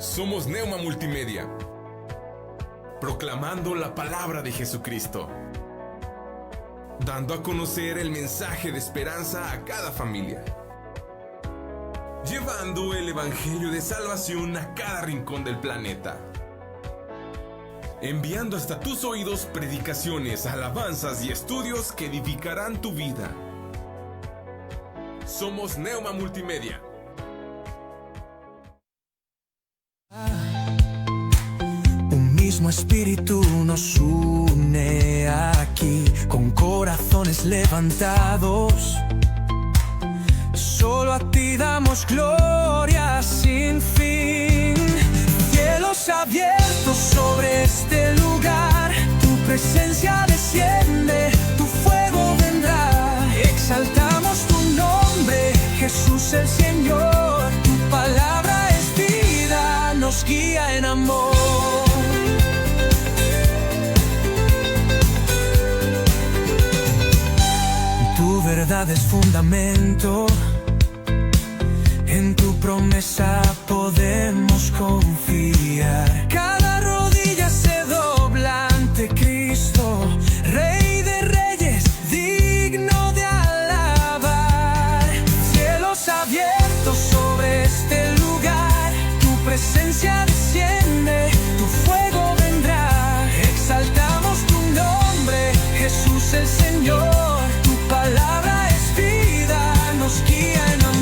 Somos Neuma Multimedia, proclamando la palabra de Jesucristo, dando a conocer el mensaje de esperanza a cada familia, llevando el evangelio de salvación a cada rincón del planeta, enviando hasta tus oídos predicaciones, alabanzas y estudios que edificarán tu vida. Somos Neuma Multimedia. Un mismo espíritu nos une aquí, con corazones levantados. Solo a ti damos gloria sin fin. Cielos abiertos sobre este lugar, tu presencia desciende, tu fuego vendrá. Exaltamos tu nombre, Jesús el Señor. Tu palabra es vida, nos guía en amor. Tu verdad es fundamento, en tu promesa podemos confiar. Cada rodilla se dobla ante Cristo, Rey de Reyes, digno de alabar. Cielos abiertos sobre este lugar, tu presencia desciende, tu fuego vendrá. Exaltamos tu nombre, Jesús el Señor. Tu palabra es vida, nos guía en amor.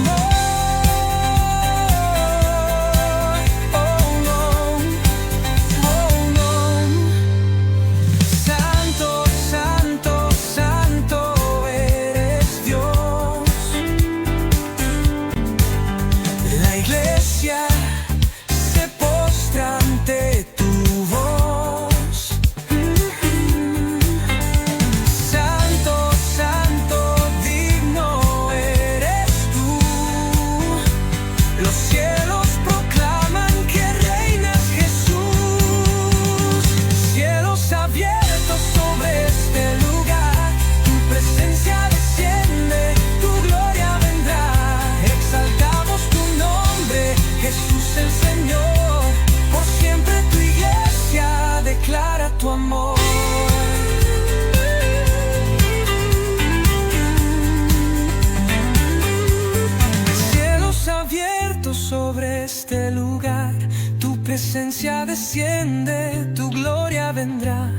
Sobre este lugar, tu presencia desciende, tu gloria vendrá.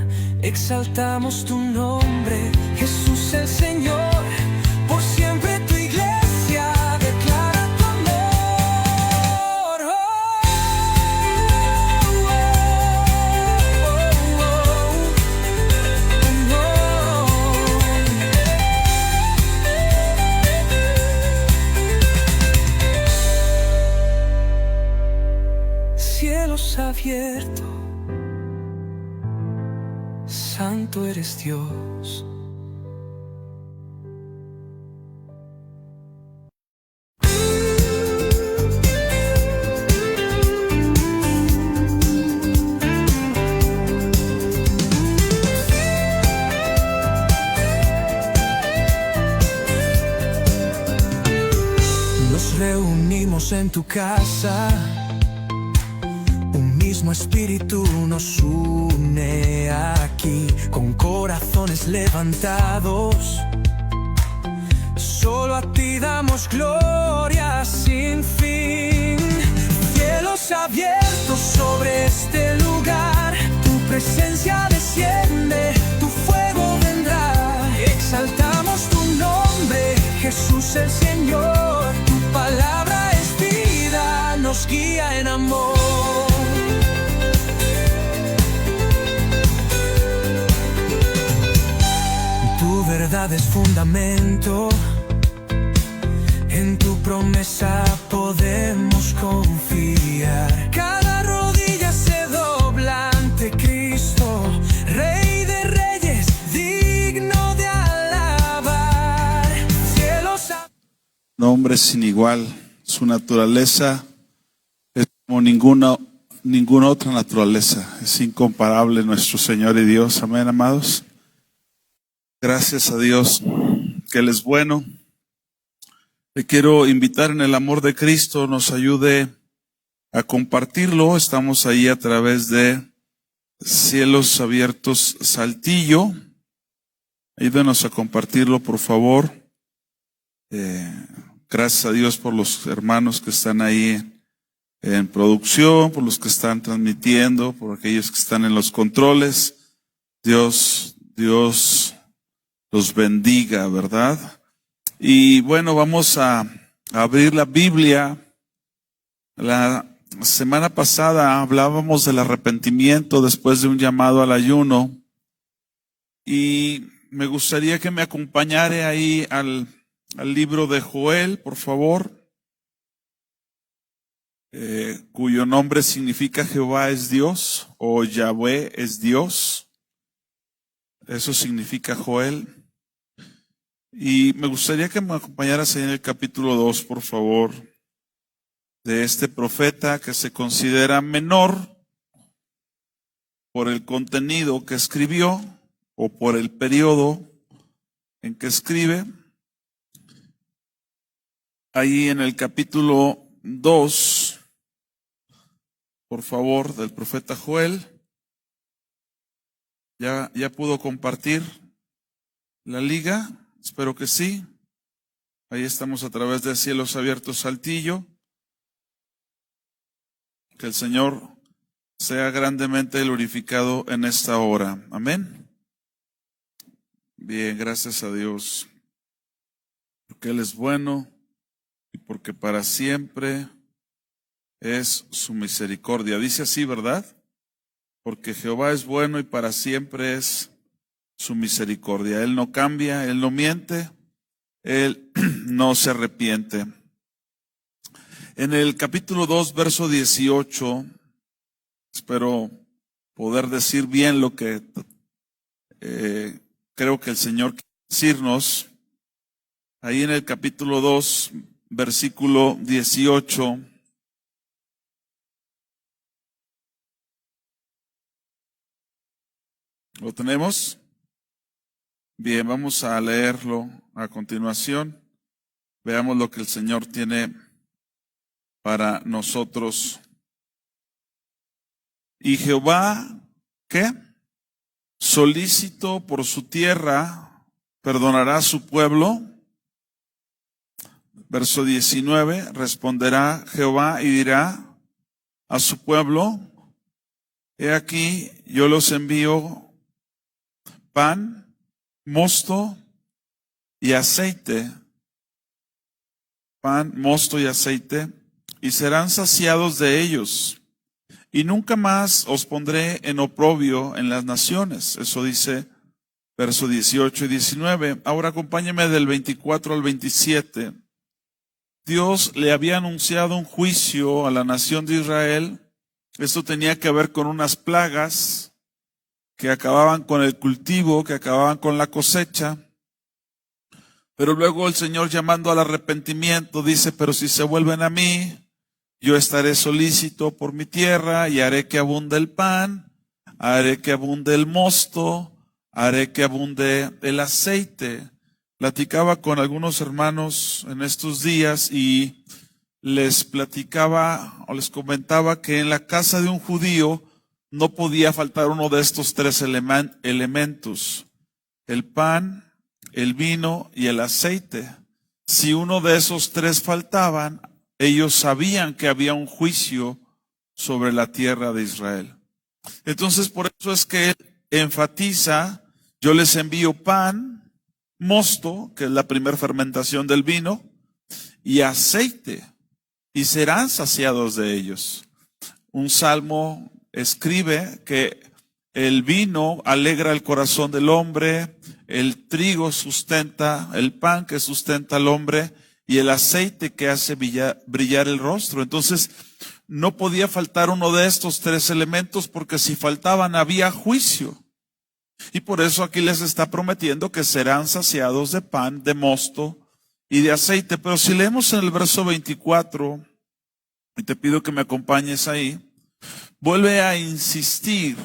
Exaltamos tu nombre, Jesús el Señor. Por siempre tu iglesia declara tu amor. Cielos abiertos, santo eres Dios. Nos reunimos en tu casa, mismo espíritu nos une aquí, con corazones levantados. Solo a ti damos gloria sin fin. Cielos abiertos sobre este lugar, tu presencia desciende, tu fuego vendrá. Exaltamos tu nombre, Jesús el Señor. Tu palabra es vida, nos guía en amor. Tu verdad es fundamento, en tu promesa podemos confiar. Cada rodilla se dobla ante Cristo, Rey de Reyes, digno de alabar. Cielos Nombre sin igual, su naturaleza es como ninguna otra naturaleza, es incomparable nuestro Señor y Dios. Amén, amados. Gracias a Dios que Él es bueno. Le quiero invitar en el amor de Cristo nos ayude a compartirlo. Estamos ahí a través de Cielos Abiertos Saltillo. Ayúdenos a compartirlo, por favor. Gracias a Dios por los hermanos que están ahí en producción, por los que están transmitiendo, por aquellos que están en los controles. Dios los bendiga, ¿verdad? Y bueno, vamos a abrir la Biblia. La semana pasada hablábamos del arrepentimiento después de un llamado al ayuno. Y me gustaría que me acompañara ahí al libro de Joel, por favor. Cuyo nombre significa Jehová es Dios o Yahweh es Dios. Eso significa Joel. Y me gustaría que me acompañaras ahí en el capítulo 2, por favor, de este profeta que se considera menor por el contenido que escribió o por el periodo en que escribe. Ahí en el capítulo 2, por favor, del profeta Joel. ¿Ya pudo compartir la liga? Espero que sí. Ahí estamos a través de Cielos Abiertos Saltillo. Que el Señor sea grandemente glorificado en esta hora. Amén. Bien, gracias a Dios. Porque Él es bueno y porque para siempre es su misericordia. Dice así, ¿verdad? Porque Jehová es bueno y para siempre es su misericordia. Él no cambia, Él no miente, Él no se arrepiente. En el capítulo 2, verso 18, espero poder decir bien lo que creo que el Señor quiere decirnos. Ahí en el capítulo 2, versículo 18. ¿Lo tenemos? Bien, vamos a leerlo a continuación. Veamos lo que el Señor tiene para nosotros. Y Jehová, ¿qué? Solícito por su tierra, perdonará a su pueblo. Verso 19, responderá Jehová y dirá a su pueblo: he aquí, yo los envío pan, mosto y aceite. Pan, mosto y aceite, y serán saciados de ellos. Y nunca más os pondré en oprobio en las naciones. Eso dice verso 18 y 19. Ahora acompáñeme del 24 al 27. Dios le había anunciado un juicio a la nación de Israel. Esto tenía que ver con unas plagas que acababan con el cultivo, que acababan con la cosecha. Pero luego el Señor, llamando al arrepentimiento, dice: pero si se vuelven a mí, yo estaré solícito por mi tierra y haré que abunde el pan, haré que abunde el mosto, haré que abunde el aceite. Platicaba con algunos hermanos en estos días y les platicaba o les comentaba que en la casa de un judío no podía faltar uno de estos tres elementos: el pan, el vino y el aceite. Si uno de esos tres faltaban, ellos sabían que había un juicio sobre la tierra de Israel. Entonces, por eso es que él enfatiza: yo les envío pan, mosto, que es la primera fermentación del vino, y aceite, y serán saciados de ellos. Un salmo escribe que el vino alegra el corazón del hombre, el trigo sustenta, el pan que sustenta al hombre, y el aceite que hace brillar el rostro. Entonces, no podía faltar uno de estos tres elementos, porque si faltaban había juicio. Y por eso aquí les está prometiendo que serán saciados de pan, de mosto y de aceite. Pero si leemos en el verso 24, y te pido que me acompañes ahí, vuelve a insistir.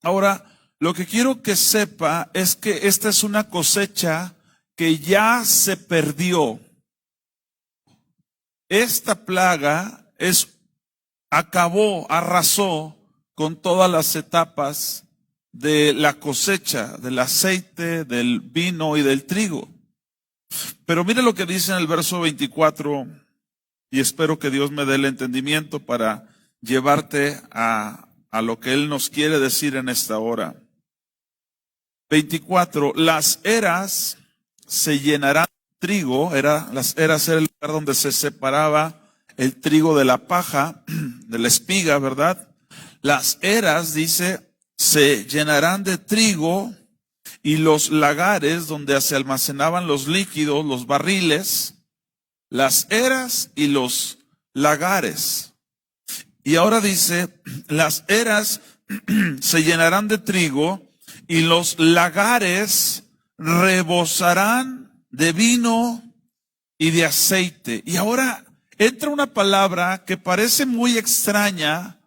Ahora, lo que quiero que sepa es que esta es una cosecha que ya se perdió. Esta plaga es acabó, arrasó con todas las etapas de la cosecha, del aceite, del vino y del trigo. Pero mire lo que dice en el verso 24, y espero que Dios me dé el entendimiento para llevarte a lo que Él nos quiere decir en esta hora. 24, las eras se llenarán de trigo. Las eras era el lugar donde se separaba el trigo de la paja, de la espiga, ¿verdad? Las eras, dice, se llenarán de trigo, y los lagares donde se almacenaban los líquidos, los barriles, las eras y los lagares. Y ahora dice, las eras se llenarán de trigo y los lagares rebosarán de vino y de aceite. Y ahora entra una palabra que parece muy extraña,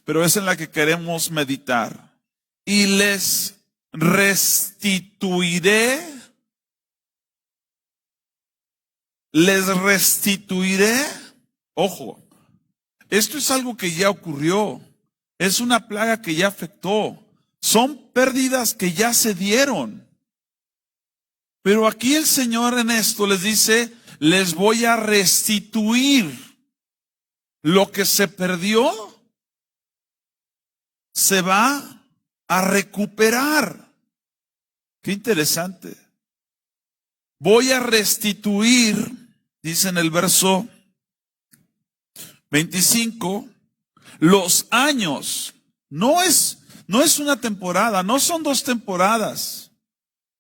pero es en la que queremos meditar. Y les restituiré, ojo, esto es algo que ya ocurrió, es una plaga que ya afectó, son pérdidas que ya se dieron. Pero aquí el Señor en esto les dice, les voy a restituir. Lo que se perdió se va a recuperar. Qué interesante. Voy a restituir, dice en el verso 25, los años. No es una temporada, no son 2 temporadas.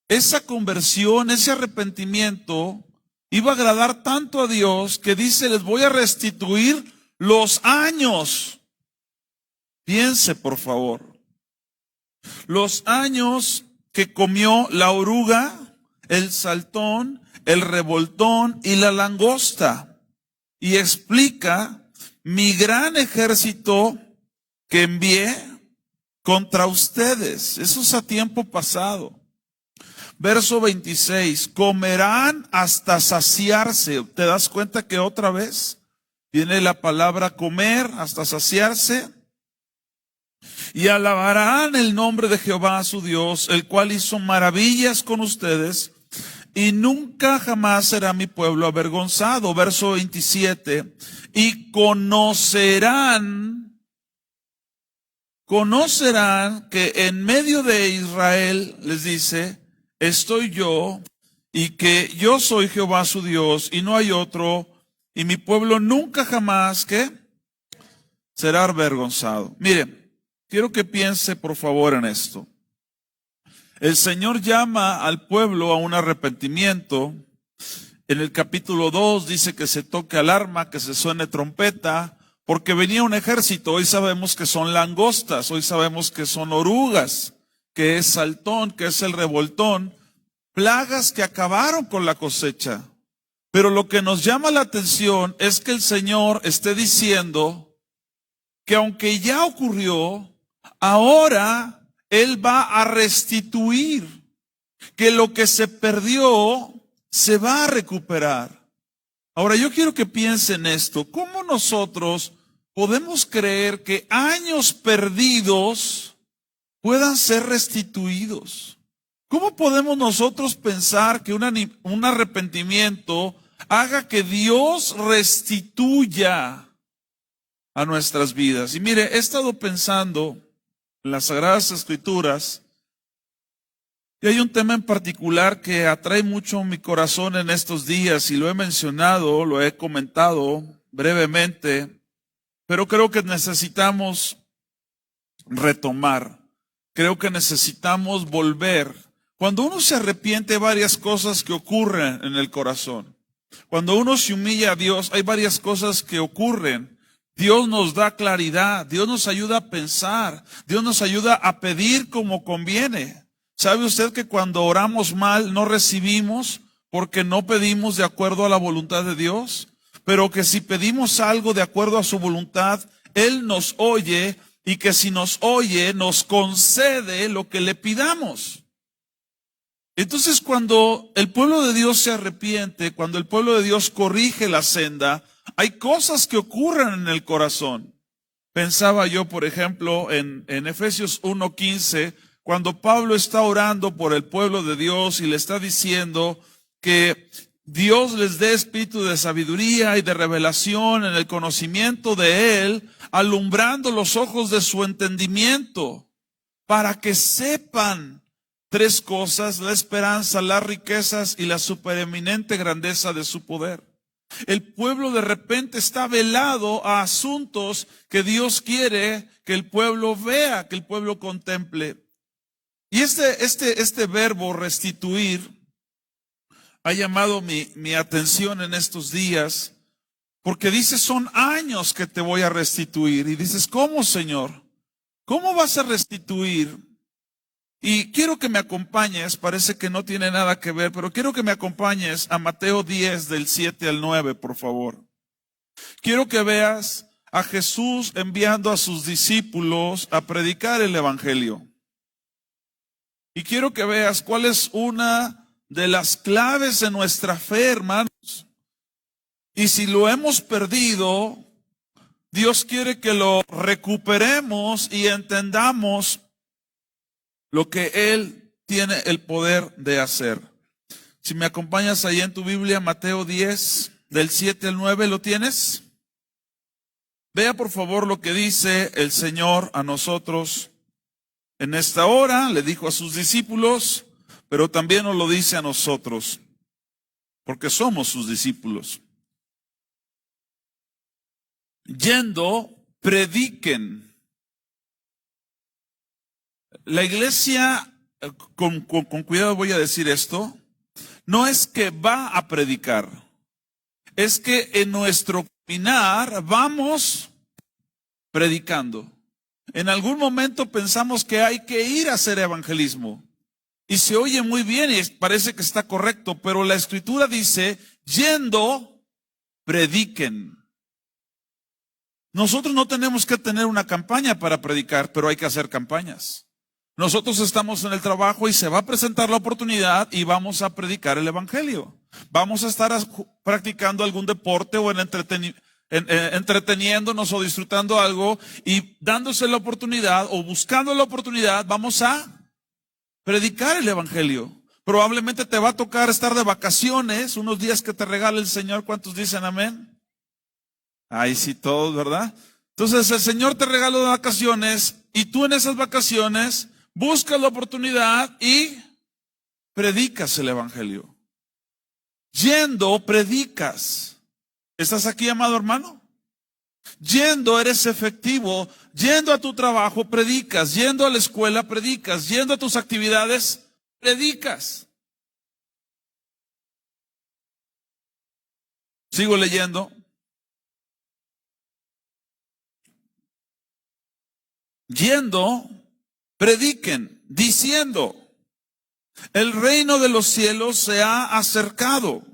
Esa conversión, ese arrepentimiento iba a agradar tanto a Dios que dice, les voy a restituir los años. Piense, por favor. Los años que comió la oruga, el saltón, el revoltón y la langosta. Y explica, mi gran ejército que envié contra ustedes. Eso es a tiempo pasado. Verso 26, comerán hasta saciarse. ¿Te das cuenta que otra vez viene la palabra comer hasta saciarse? Y alabarán el nombre de Jehová su Dios, el cual hizo maravillas con ustedes, y nunca jamás será mi pueblo avergonzado. Verso 27, y conocerán que en medio de Israel, les dice, estoy yo, y que yo soy Jehová su Dios, y no hay otro, y mi pueblo nunca jamás, ¿qué? Será avergonzado. Miren, quiero que piense por favor en esto. El Señor llama al pueblo a un arrepentimiento. En el capítulo 2 dice que se toque alarma, que se suene trompeta, porque venía un ejército. Hoy sabemos que son langostas, hoy sabemos que son orugas, que es saltón, que es el revoltón, plagas que acabaron con la cosecha. Pero lo que nos llama la atención es que el Señor esté diciendo que aunque ya ocurrió, ahora Él va a restituir, que lo que se perdió se va a recuperar. Ahora yo quiero que piensen esto, ¿cómo nosotros podemos creer que años perdidos puedan ser restituidos? ¿Cómo podemos nosotros pensar que un arrepentimiento haga que Dios restituya a nuestras vidas? Y mire, he estado pensando en las Sagradas Escrituras y hay un tema en particular que atrae mucho mi corazón en estos días y lo he mencionado, lo he comentado brevemente, pero creo que necesitamos retomar, creo que necesitamos volver. Cuando uno se arrepiente hay varias cosas que ocurren en el corazón. Cuando uno se humilla a Dios hay varias cosas que ocurren. Dios nos da claridad, Dios nos ayuda a pensar, Dios nos ayuda a pedir como conviene. ¿Sabe usted que cuando oramos mal no recibimos porque no pedimos de acuerdo a la voluntad de Dios? Pero que si pedimos algo de acuerdo a su voluntad, Él nos oye y que si nos oye nos concede lo que le pidamos. Entonces cuando el pueblo de Dios se arrepiente, cuando el pueblo de Dios corrige la senda, hay cosas que ocurren en el corazón. Pensaba yo, por ejemplo, en Efesios 1:15, cuando Pablo está orando por el pueblo de Dios y le está diciendo que Dios les dé espíritu de sabiduría y de revelación en el conocimiento de Él, alumbrando los ojos de su entendimiento, para que sepan tres cosas: la esperanza, las riquezas y la supereminente grandeza de su poder. El pueblo de repente está velado a asuntos que Dios quiere que el pueblo vea, que el pueblo contemple. Y este verbo restituir ha llamado mi atención en estos días, porque dice, son años que te voy a restituir. Y dices, ¿cómo, Señor? ¿Cómo vas a restituir? Y quiero que me acompañes, parece que no tiene nada que ver, pero quiero que me acompañes a Mateo 10, del 7 al 9, por favor. Quiero que veas a Jesús enviando a sus discípulos a predicar el evangelio. Y quiero que veas cuál es una de las claves de nuestra fe, hermanos. Y si lo hemos perdido, Dios quiere que lo recuperemos y entendamos lo que Él tiene el poder de hacer. Si me acompañas ahí en tu Biblia, Mateo 10, del 7 al 9, ¿lo tienes? Vea por favor lo que dice el Señor a nosotros en esta hora. Le dijo a sus discípulos, pero también nos lo dice a nosotros, porque somos sus discípulos. Yendo, prediquen. La iglesia, con cuidado voy a decir esto, no es que va a predicar, es que en nuestro caminar vamos predicando. En algún momento pensamos que hay que ir a hacer evangelismo. Y se oye muy bien y parece que está correcto, pero la Escritura dice, yendo, prediquen. Nosotros no tenemos que tener una campaña para predicar, pero hay que hacer campañas. Nosotros estamos en el trabajo y se va a presentar la oportunidad y vamos a predicar el evangelio. Vamos a estar practicando algún deporte o entreteniéndonos o disfrutando algo y dándose la oportunidad o buscando la oportunidad, vamos a predicar el evangelio. Probablemente te va a tocar estar de vacaciones, unos días que te regale el Señor. ¿Cuántos dicen amén? Ahí sí todos, ¿verdad? Entonces el Señor te regaló de vacaciones y tú en esas vacaciones buscas la oportunidad y predicas el evangelio. Yendo, predicas. ¿Estás aquí, amado hermano? Yendo, eres efectivo. Yendo a tu trabajo, predicas. Yendo a la escuela, predicas. Yendo a tus actividades, predicas. Sigo leyendo. Yendo, prediquen, diciendo, el reino de los cielos se ha acercado.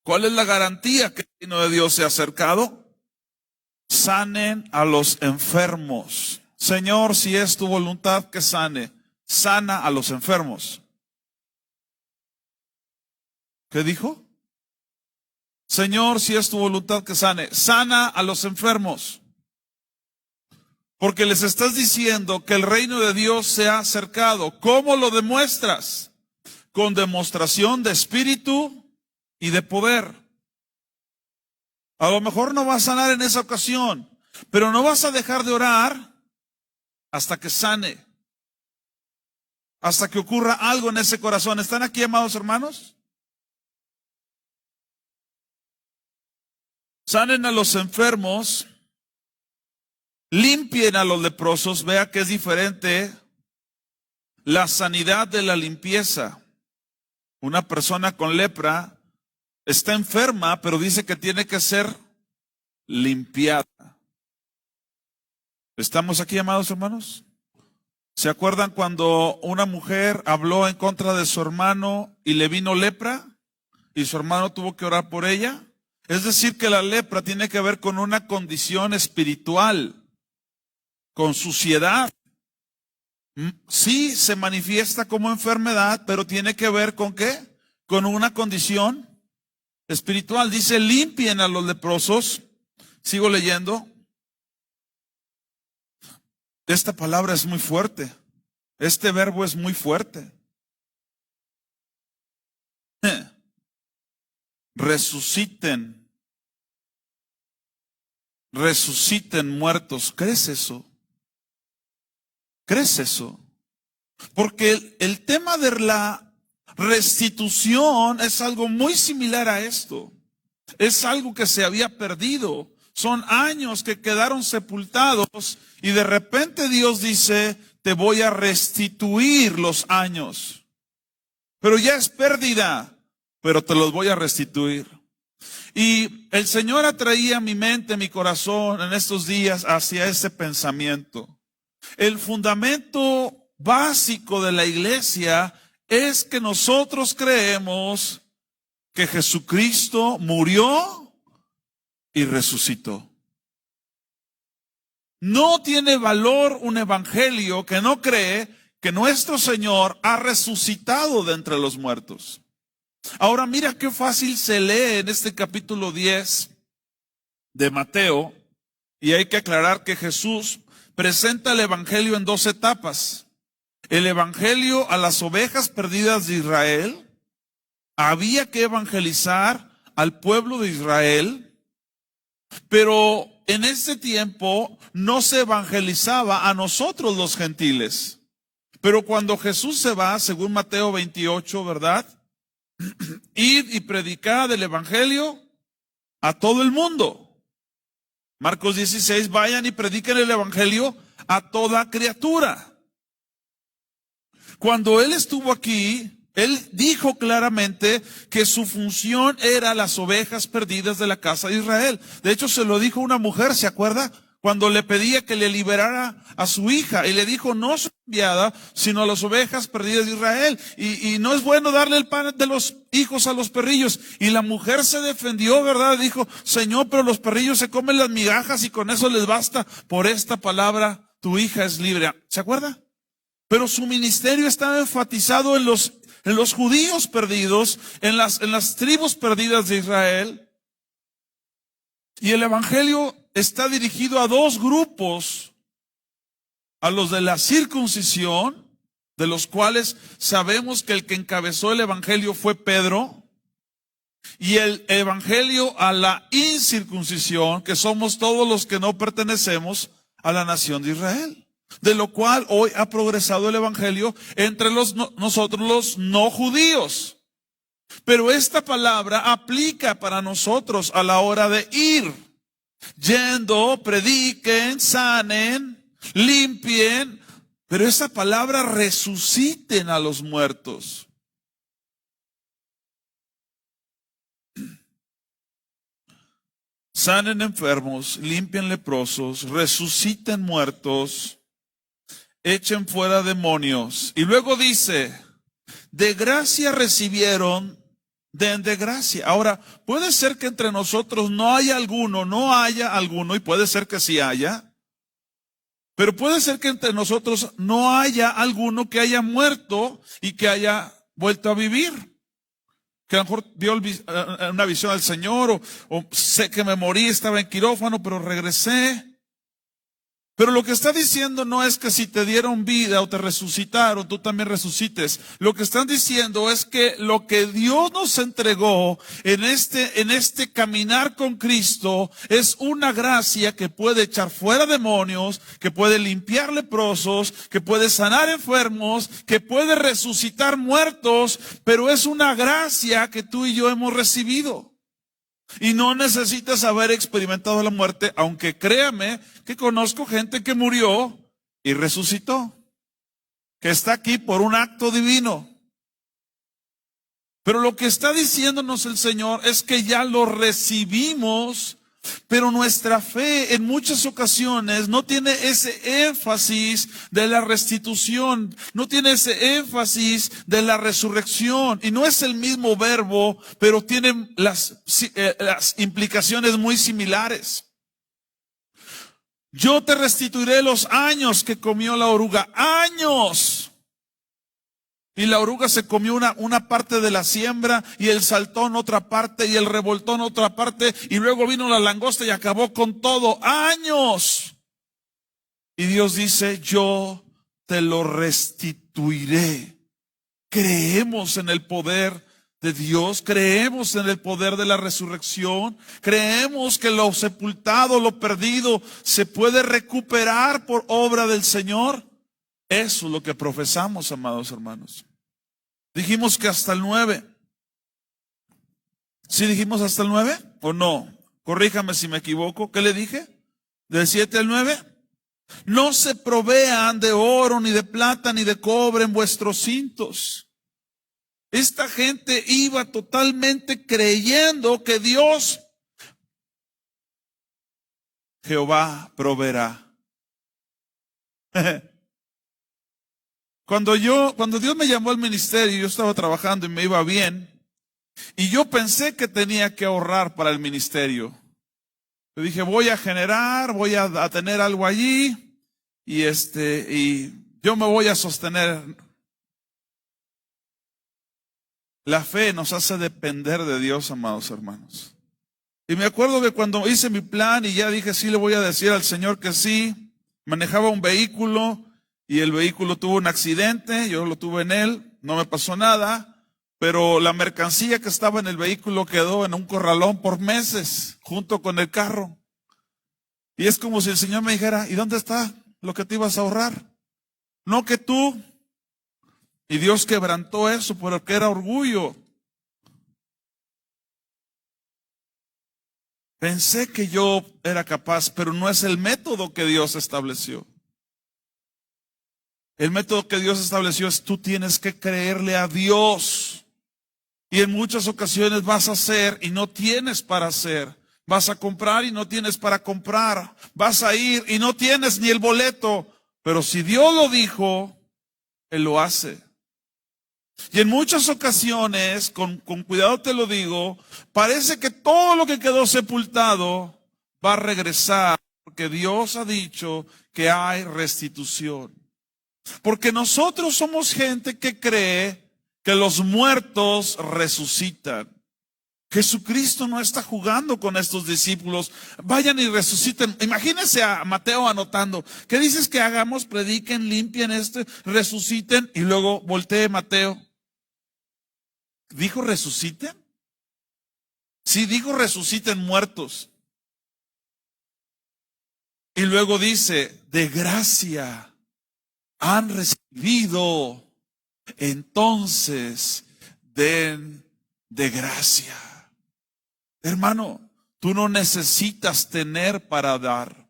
¿Cuál es la garantía que el reino de Dios se ha acercado? Sanen a los enfermos. Señor, si es tu voluntad que sane, sana a los enfermos. ¿Qué dijo? Señor, si es tu voluntad que sane, sana a los enfermos. Porque les estás diciendo que el reino de Dios se ha acercado. ¿Cómo lo demuestras? Con demostración de espíritu y de poder. A lo mejor no vas a sanar en esa ocasión, pero no vas a dejar de orar hasta que sane. Hasta que ocurra algo en ese corazón. ¿Están aquí, amados hermanos? Sanen a los enfermos. Limpien a los leprosos. Vea que es diferente la sanidad de la limpieza. Una persona con lepra está enferma, pero dice que tiene que ser limpiada. ¿Estamos aquí, amados hermanos? ¿Se acuerdan cuando una mujer habló en contra de su hermano y le vino lepra y su hermano tuvo que orar por ella? Es decir, que la lepra tiene que ver con una condición espiritual, con suciedad. Sí se manifiesta como enfermedad, pero tiene que ver con ¿qué? Con una condición espiritual. Dice, limpien a los leprosos. Sigo leyendo. Esta palabra es muy fuerte. Este verbo es muy fuerte. Resuciten. Resuciten muertos. ¿Crees eso? ¿Crees eso? Porque el tema de la restitución es algo muy similar a esto. Es algo que se había perdido. Son años que quedaron sepultados y de repente Dios dice, te voy a restituir los años. Pero ya es pérdida, pero te los voy a restituir. Y el Señor atraía mi mente, mi corazón en estos días hacia ese pensamiento. El fundamento básico de la iglesia es que nosotros creemos que Jesucristo murió y resucitó. No tiene valor un evangelio que no cree que nuestro Señor ha resucitado de entre los muertos. Ahora mira qué fácil se lee en este capítulo 10 de Mateo, y hay que aclarar que Jesús presenta el evangelio en dos etapas. El evangelio a las ovejas perdidas de Israel. Había que evangelizar al pueblo de Israel, pero en ese tiempo no se evangelizaba a nosotros los gentiles. Pero cuando Jesús se va, según Mateo 28, ¿verdad? Id y predicad el evangelio a todo el mundo. Marcos 16, vayan y prediquen el evangelio a toda criatura. Cuando Él estuvo aquí, Él dijo claramente que su función era las ovejas perdidas de la casa de Israel. De hecho, se lo dijo una mujer, ¿se acuerda? Cuando le pedía que le liberara a su hija. Y le dijo, no soy enviada, sino a las ovejas perdidas de Israel. Y no es bueno darle el pan de los hijos a los perrillos. Y la mujer se defendió, ¿verdad? Dijo, Señor, pero los perrillos se comen las migajas y con eso les basta. Por esta palabra, tu hija es libre. ¿Se acuerda? Pero su ministerio estaba enfatizado en los judíos perdidos, en las tribus perdidas de Israel. Y el evangelio está dirigido a dos grupos, a los de la circuncisión, de los cuales sabemos que el que encabezó el evangelio fue Pedro, y el evangelio a la incircuncisión, que somos todos los que no pertenecemos a la nación de Israel, de lo cual hoy ha progresado el evangelio entre nosotros los no judíos. Pero esta palabra aplica para nosotros a la hora de ir. Yendo, prediquen, sanen, limpien, pero esa palabra resuciten a los muertos. Sanen enfermos, limpien leprosos, resuciten muertos, echen fuera demonios. Y luego dice, de gracia recibieron, den de gracia. Ahora, puede ser que entre nosotros no haya alguno, y puede ser que sí haya, pero puede ser que entre nosotros no haya alguno que haya muerto y que haya vuelto a vivir. Que a lo mejor dio una visión al Señor, o sé que me morí, estaba en quirófano, pero regresé. Pero lo que está diciendo no es que si te dieron vida o te resucitaron, tú también resucites. Lo que están diciendo es que lo que Dios nos entregó en este caminar con Cristo es una gracia que puede echar fuera demonios, que puede limpiar leprosos, que puede sanar enfermos, que puede resucitar muertos, pero es una gracia que tú y yo hemos recibido. Y no necesitas haber experimentado la muerte, aunque créame que conozco gente que murió y resucitó, que está aquí por un acto divino. Pero lo que está diciéndonos el Señor es que ya lo recibimos, pero nuestra fe en muchas ocasiones no tiene ese énfasis de la restitución, no tiene ese énfasis de la resurrección, y no es el mismo verbo, pero tienen las implicaciones muy similares. Yo te restituiré los años que comió la oruga, años. Y la oruga se comió una parte de la siembra, y el saltón otra parte, y el revoltón otra parte, y luego vino la langosta y acabó con todo. ¡Años! Y Dios dice, yo te lo restituiré. Creemos en el poder de Dios, creemos en el poder de la resurrección, creemos que lo sepultado, lo perdido, se puede recuperar por obra del Señor. Eso es lo que profesamos, amados hermanos. Dijimos que hasta el 9. ¿Sí dijimos hasta el 9 o no? Corríjame si me equivoco. ¿Qué le dije? ¿Del 7 al 9? No se provean de oro, ni de plata, ni de cobre en vuestros cintos. Esta gente iba totalmente creyendo que Dios, Jehová, proveerá. Cuando Dios me llamó al ministerio, yo estaba trabajando y me iba bien, y yo pensé que tenía que ahorrar para el ministerio. Yo dije, voy a generar, voy a tener algo allí, y yo me voy a sostener. La fe nos hace depender de Dios, amados hermanos. Y me acuerdo que cuando hice mi plan y ya dije, sí, le voy a decir al Señor que sí, manejaba un vehículo y el vehículo tuvo un accidente, yo lo tuve en él, no me pasó nada, pero la mercancía que estaba en el vehículo quedó en un corralón por meses, junto con el carro. Y es como si el Señor me dijera, ¿y dónde está lo que te ibas a ahorrar? No que tú. Y Dios quebrantó eso porque era orgullo. Pensé que yo era capaz, pero no es el método que Dios estableció. El método que Dios estableció es tú tienes que creerle a Dios. Y en muchas ocasiones vas a hacer y no tienes para hacer. Vas a comprar y no tienes para comprar. Vas a ir y no tienes ni el boleto. Pero si Dios lo dijo, Él lo hace. Y en muchas ocasiones, con cuidado te lo digo, parece que todo lo que quedó sepultado va a regresar, porque Dios ha dicho que hay restitución. Porque nosotros somos gente que cree que los muertos resucitan. Jesucristo no está jugando con estos discípulos. Vayan y resuciten. Imagínense a Mateo anotando. ¿Qué dices que hagamos? Prediquen, limpien resuciten. Y luego voltee Mateo. ¿Dijo resuciten? Sí, dijo resuciten muertos. Y luego dice, de gracia han recibido, entonces den de gracia. Hermano, tú no necesitas tener para dar.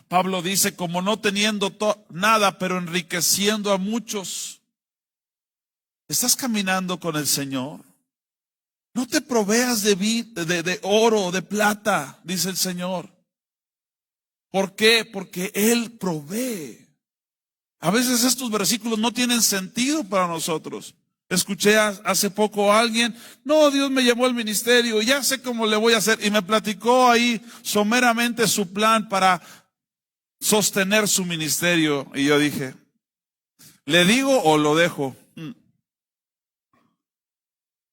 Pablo dice, como no teniendo nada, pero enriqueciendo a muchos. ¿Estás caminando con el Señor? No te proveas de oro o de plata, dice el Señor. ¿Por qué? Porque Él provee. A veces estos versículos no tienen sentido para nosotros. Escuché hace poco a alguien, no, Dios me llamó al ministerio, ya sé cómo le voy a hacer. Y me platicó ahí someramente su plan para sostener su ministerio. Y yo dije, ¿le digo o lo dejo?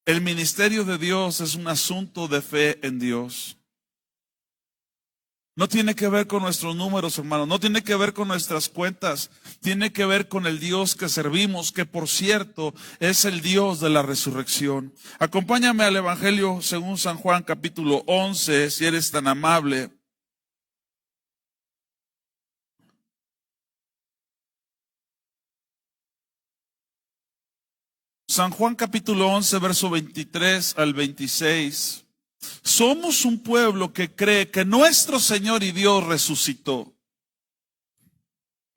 El ministerio de Dios es un asunto de fe en Dios. No tiene que ver con nuestros números, hermanos. No tiene que ver con nuestras cuentas. Tiene que ver con el Dios que servimos, que por cierto es el Dios de la resurrección. Acompáñame al Evangelio según San Juan capítulo 11, si eres tan amable. San Juan capítulo 11, verso 23 al 26. Somos un pueblo que cree que nuestro Señor y Dios resucitó.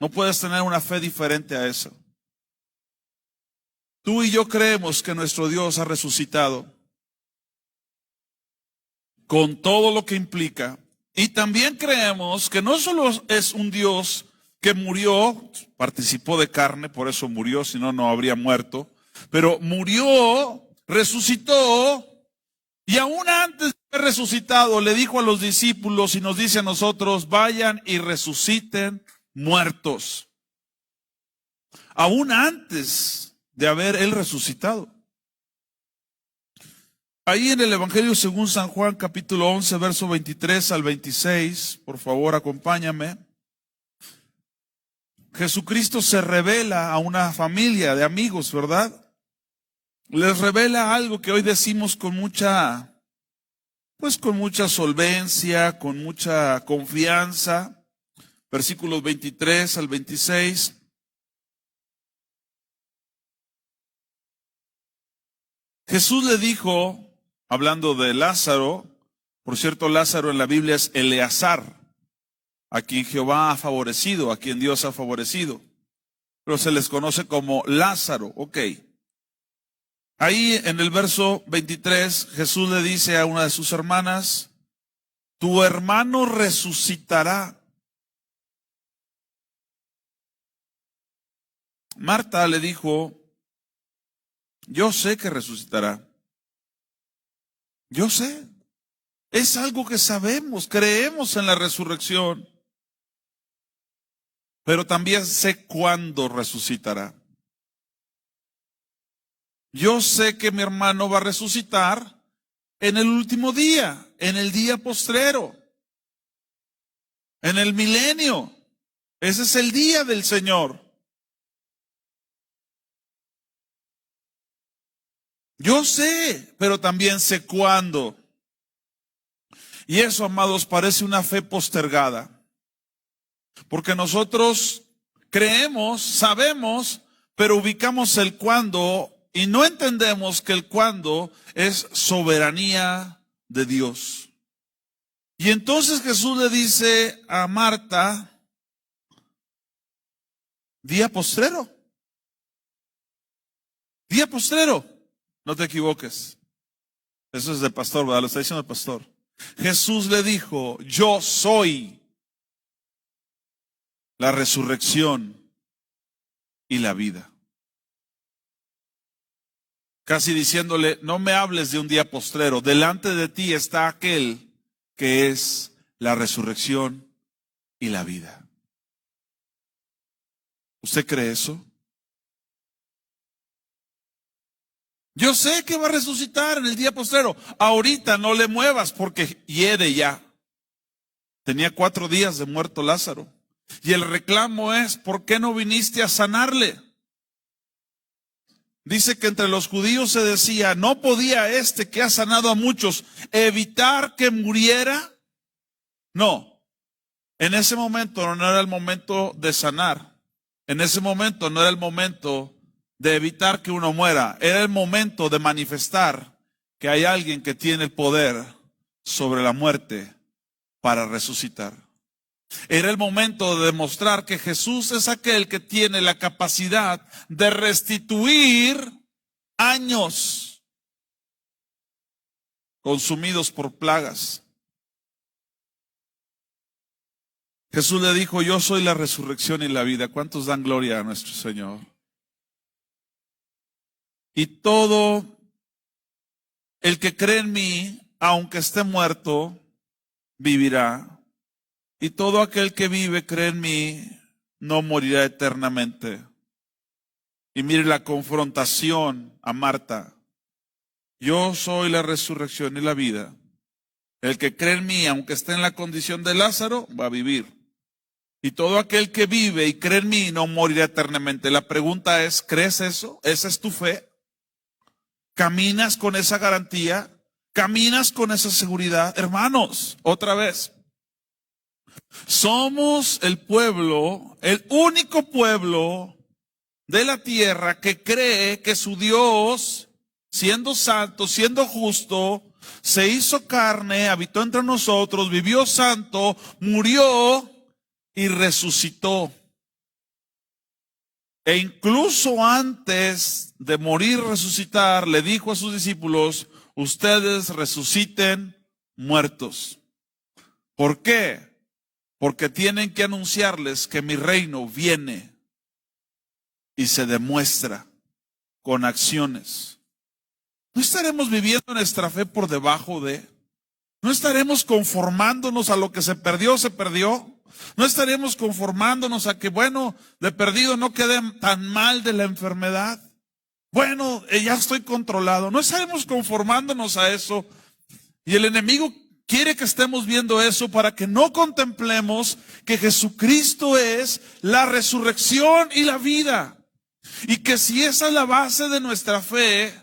No puedes tener una fe diferente a eso. Tú y yo creemos que nuestro Dios ha resucitado, con todo lo que implica. Y también creemos que no solo es un Dios que murió, participó de carne, por eso murió, si no, no habría muerto. Pero murió, resucitó, y aún antes de haber resucitado le dijo a los discípulos y nos dice a nosotros, vayan y resuciten muertos. Aún antes de haber él resucitado. Ahí en el Evangelio según San Juan capítulo 11, verso 23 al 26, por favor acompáñame. Jesucristo se revela a una familia de amigos, ¿verdad? Les revela algo que hoy decimos con mucha solvencia, con mucha confianza. Versículos 23 al 26. Jesús le dijo, hablando de Lázaro, por cierto, Lázaro en la Biblia es Eleazar, a quien Jehová ha favorecido, a quien Dios ha favorecido, pero se les conoce como Lázaro, ok. Ahí en el verso 23, Jesús le dice a una de sus hermanas, tu hermano resucitará. Marta le dijo, yo sé que resucitará. Yo sé. Es algo que sabemos, creemos en la resurrección. Pero también sé cuándo resucitará. Yo sé que mi hermano va a resucitar en el último día, en el día postrero, en el milenio. Ese es el día del Señor. Yo sé, pero también sé cuándo. Y eso, amados, parece una fe postergada. Porque nosotros creemos, sabemos, pero ubicamos el cuándo y no entendemos que el cuándo es soberanía de Dios. Y entonces Jesús le dice a Marta, día postrero. Día postrero. No te equivoques. Eso es del pastor, ¿verdad? Lo está diciendo el pastor. Jesús le dijo, yo soy la resurrección y la vida. Casi diciéndole, no me hables de un día postrero. Delante de ti está aquel que es la resurrección y la vida. ¿Usted cree eso? Yo sé que va a resucitar en el día postrero. Ahorita no le muevas porque hiede ya. Tenía 4 días de muerto Lázaro. Y el reclamo es, ¿por qué no viniste a sanarle? Dice que entre los judíos se decía, ¿no podía este que ha sanado a muchos evitar que muriera? No. En ese momento no era el momento de sanar. En ese momento no era el momento de evitar que uno muera. Era el momento de manifestar que hay alguien que tiene el poder sobre la muerte para resucitar. Era el momento de demostrar que Jesús es aquel que tiene la capacidad de restituir años consumidos por plagas. Jesús le dijo, yo soy la resurrección y la vida. ¿Cuántos dan gloria a nuestro Señor? Y todo el que cree en mí, aunque esté muerto, vivirá. Y todo aquel que vive, cree en mí, no morirá eternamente. Y mire la confrontación a Marta. Yo soy la resurrección y la vida. El que cree en mí, aunque esté en la condición de Lázaro, va a vivir. Y todo aquel que vive y cree en mí, no morirá eternamente. La pregunta es, ¿crees eso? ¿Esa es tu fe? ¿Caminas con esa garantía? ¿Caminas con esa seguridad? Hermanos, otra vez. Somos el pueblo, el único pueblo de la tierra que cree que su Dios, siendo santo, siendo justo, se hizo carne, habitó entre nosotros, vivió santo, murió y resucitó. E incluso antes de morir y resucitar, le dijo a sus discípulos, ustedes resuciten muertos. ¿Por qué? Porque tienen que anunciarles que mi reino viene y se demuestra con acciones. ¿No estaremos viviendo nuestra fe por debajo de? ¿No estaremos conformándonos a lo que se perdió, se perdió? ¿No estaremos conformándonos a que, bueno, de perdido no quede tan mal de la enfermedad? Bueno, ya estoy controlado. ¿No estaremos conformándonos a eso? Y el enemigo quiere que estemos viendo eso para que no contemplemos que Jesucristo es la resurrección y la vida. Y que si esa es la base de nuestra fe,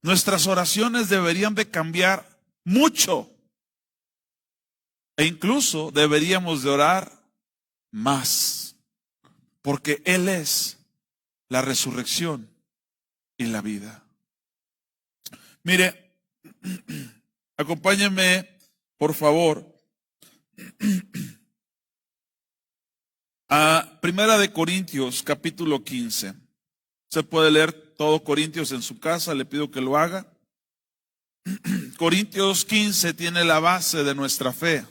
nuestras oraciones deberían de cambiar mucho. E incluso deberíamos de orar más. Porque Él es la resurrección y la vida. Mire, acompáñenme, por favor, a Primera de Corintios, capítulo 15. Se puede leer todo Corintios en su casa, le pido que lo haga. Corintios 15 tiene la base de nuestra fe.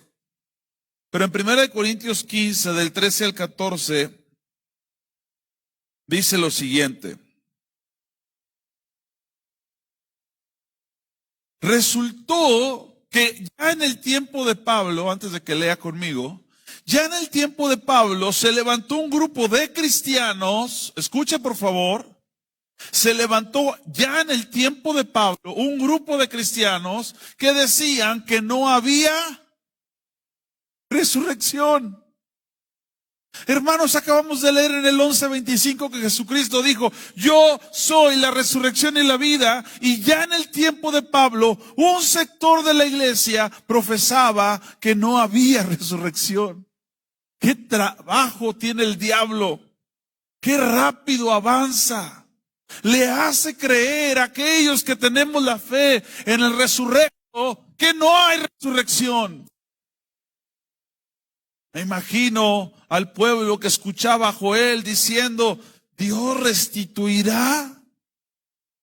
Pero en Primera de Corintios 15, del 13 al 14, dice lo siguiente. Resultó que ya en el tiempo de Pablo, antes de que lea conmigo, ya en el tiempo de Pablo se levantó un grupo de cristianos, escuche por favor, se levantó ya en el tiempo de Pablo un grupo de cristianos que decían que no había resurrección. Hermanos, acabamos de leer en el 11:25 que Jesucristo dijo, yo soy la resurrección y la vida, y ya en el tiempo de Pablo, un sector de la iglesia profesaba que no había resurrección. ¿Qué trabajo tiene el diablo? ¿Qué rápido avanza? Le hace creer a aquellos que tenemos la fe en el resurrecto que no hay resurrección. Me imagino al pueblo que escuchaba a Joel diciendo, Dios restituirá.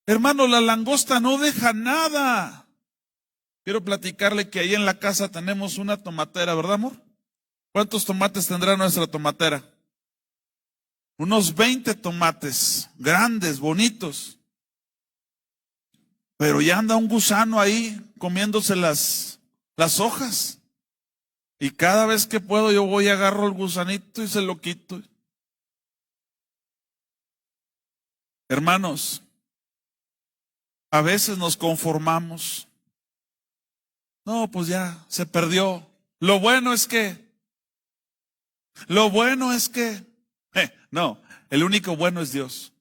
Hermano, la langosta no deja nada. Quiero platicarle que ahí en la casa tenemos una tomatera, ¿verdad, amor? ¿Cuántos tomates tendrá nuestra tomatera? Unos 20 tomates, grandes, bonitos. Pero ya anda un gusano ahí comiéndose las hojas. Y cada vez que puedo yo voy y agarro el gusanito y se lo quito. Hermanos, a veces nos conformamos. No, pues ya, se perdió. Lo bueno es que, no, el único bueno es Dios.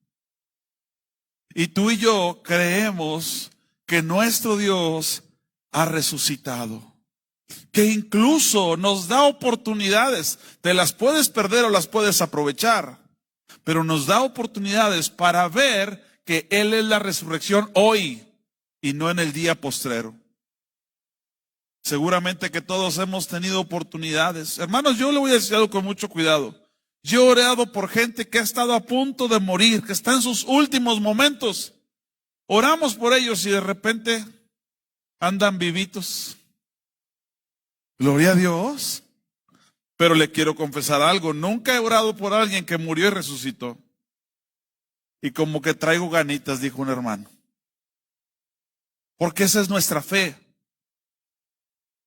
Y tú y yo creemos que nuestro Dios ha resucitado. Que incluso nos da oportunidades, te las puedes perder o las puedes aprovechar, pero nos da oportunidades para ver que Él es la resurrección hoy y no en el día postrero. Seguramente que todos hemos tenido oportunidades. Hermanos, yo le voy a decir algo con mucho cuidado. Yo he orado por gente que ha estado a punto de morir, que está en sus últimos momentos. Oramos por ellos y de repente andan vivitos. Gloria a Dios. Pero le quiero confesar algo. Nunca he orado por alguien que murió y resucitó. Y como que traigo ganitas, dijo un hermano. Porque esa es nuestra fe.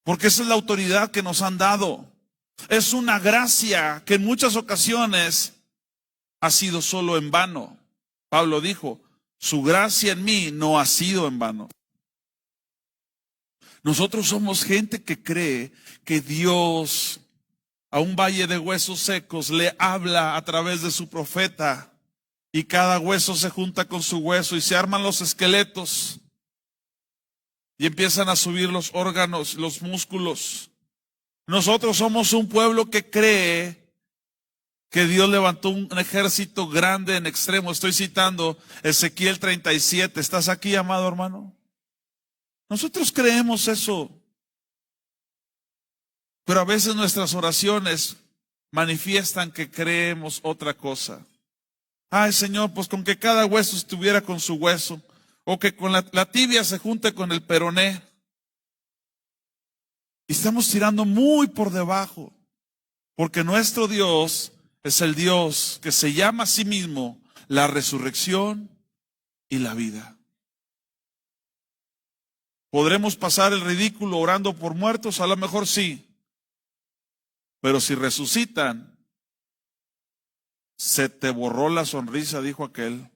Porque esa es la autoridad que nos han dado. Es una gracia que en muchas ocasiones ha sido solo en vano. Pablo dijo, su gracia en mí no ha sido en vano. Nosotros somos gente que cree que Dios a un valle de huesos secos le habla a través de su profeta y cada hueso se junta con su hueso y se arman los esqueletos y empiezan a subir los órganos, los músculos. Nosotros somos un pueblo que cree que Dios levantó un ejército grande en extremo. Estoy citando Ezequiel 37. ¿Estás aquí, amado hermano? Nosotros creemos eso. Pero a veces nuestras oraciones manifiestan que creemos otra cosa. Ay, Señor, pues con que cada hueso estuviera con su hueso. O que con la tibia se junte con el peroné. Y estamos tirando muy por debajo. Porque nuestro Dios es el Dios que se llama a sí mismo la resurrección y la vida. ¿Podremos pasar el ridículo orando por muertos? A lo mejor sí. Pero si resucitan, se te borró la sonrisa, dijo aquel.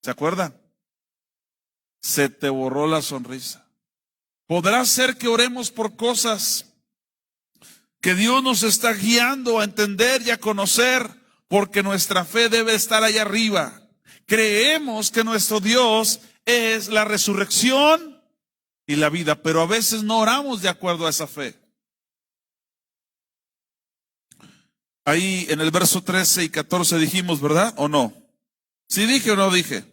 ¿Se acuerdan? Se te borró la sonrisa. Podrá ser que oremos por cosas que Dios nos está guiando a entender y a conocer, porque nuestra fe debe estar allá arriba. Creemos que nuestro Dios es la resurrección y la vida, pero a veces no oramos de acuerdo a esa fe. Ahí en el verso 13 y 14 dijimos, ¿verdad? ¿O no? ¿Sí dije o no dije?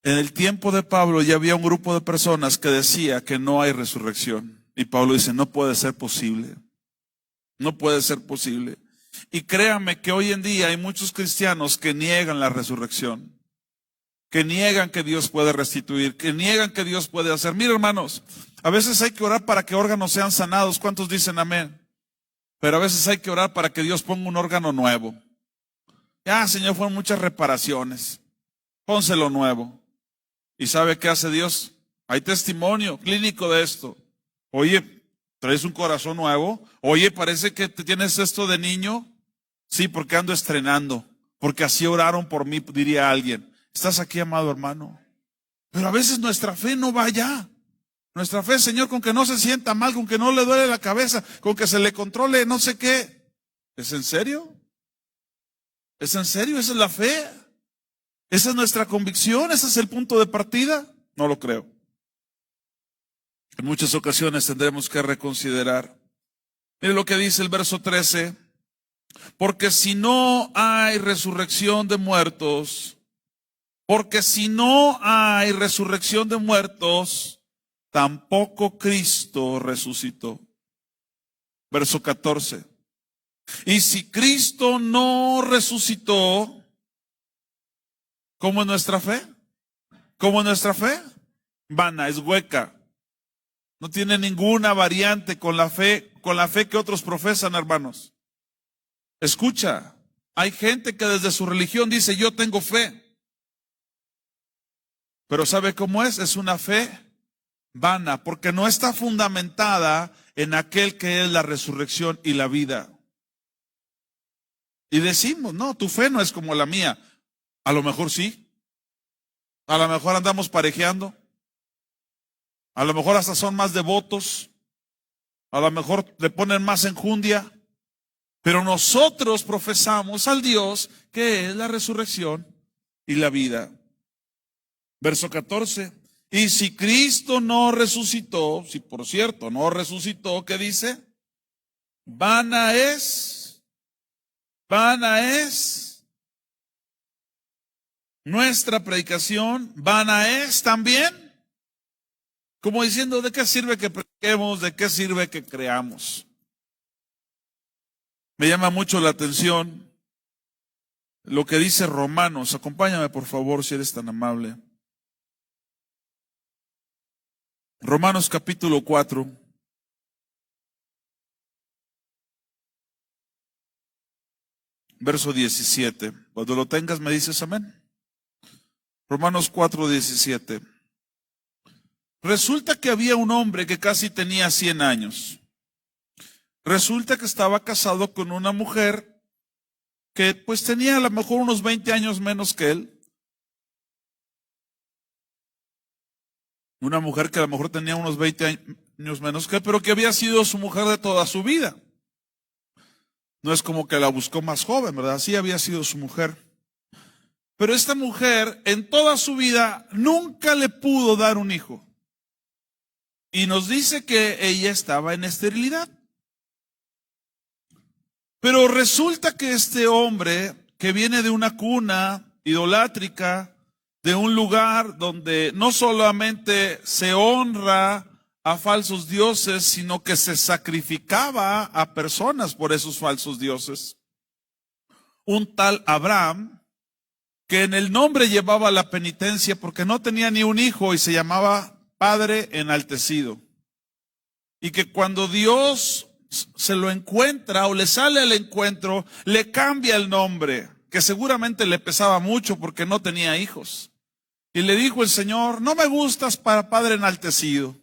En el tiempo de Pablo ya había un grupo de personas que decía que no hay resurrección. Y Pablo dice, no puede ser posible. No puede ser posible. Y créame que hoy en día hay muchos cristianos que niegan la resurrección, que niegan que Dios puede restituir, que niegan que Dios puede hacer. Mira, hermanos, a veces hay que orar para que órganos sean sanados. ¿Cuántos dicen amén? Pero a veces hay que orar para que Dios ponga un órgano nuevo. Ya, Señor, fueron muchas reparaciones. Pónselo nuevo. ¿Y sabe qué hace Dios? Hay testimonio clínico de esto. Oye, ¿traes un corazón nuevo? Oye, parece que tienes esto de niño. Sí, porque ando estrenando. Porque así oraron por mí, diría alguien. ¿Estás aquí, amado hermano? Pero a veces nuestra fe no va allá. Nuestra fe, Señor, con que no se sienta mal, con que no le duele la cabeza, con que se le controle no sé qué. ¿Es en serio? ¿Es en serio? ¿Esa es la fe? ¿Esa es nuestra convicción? ¿Ese es el punto de partida? No lo creo. En muchas ocasiones tendremos que reconsiderar. Mire lo que dice el verso 13. Porque si no hay resurrección de muertos, tampoco Cristo resucitó. Verso 14. Y si Cristo no resucitó, ¿cómo es nuestra fe? ¿Cómo es nuestra fe? Vana, es hueca. No tiene ninguna variante con la fe que otros profesan, hermanos. Escucha, hay gente que desde su religión dice, yo tengo fe. Pero ¿sabe cómo es? Es una fe vana, porque no está fundamentada en aquel que es la resurrección y la vida. Y decimos, no, tu fe no es como la mía. A lo mejor sí. A lo mejor andamos parejeando. A lo mejor hasta son más devotos. A lo mejor le ponen más enjundia. Pero nosotros profesamos al Dios que es la resurrección y la vida. Verso 14. Y si Cristo no resucitó, si por cierto no resucitó, ¿qué dice? Vana es nuestra predicación, vana es también. Como diciendo, ¿de qué sirve que prediquemos? ¿De qué sirve que creamos? Me llama mucho la atención lo que dice Romanos. Acompáñame, por favor, si eres tan amable. Romanos capítulo 4. Verso 17. Cuando lo tengas me dices amén. Romanos 4, 17. Resulta que había un hombre que casi tenía 100 años. Resulta que estaba casado con una mujer que pues tenía a lo mejor unos 20 años menos que él. Una mujer que a lo mejor tenía unos 20 años menos que él, pero que había sido su mujer de toda su vida. No es como que la buscó más joven, ¿verdad? Sí había sido su mujer. Pero esta mujer en toda su vida nunca le pudo dar un hijo. Y nos dice que ella estaba en esterilidad. Pero resulta que este hombre que viene de una cuna idolátrica, de un lugar donde no solamente se honra a falsos dioses, sino que se sacrificaba a personas por esos falsos dioses. Un tal Abraham, que en el nombre llevaba la penitencia porque no tenía ni un hijo y se llamaba Padre Enaltecido. Y que cuando Dios se lo encuentra o le sale al encuentro, le cambia el nombre, que seguramente le pesaba mucho porque no tenía hijos. Y le dijo el Señor, no me gustas para Padre Enaltecido.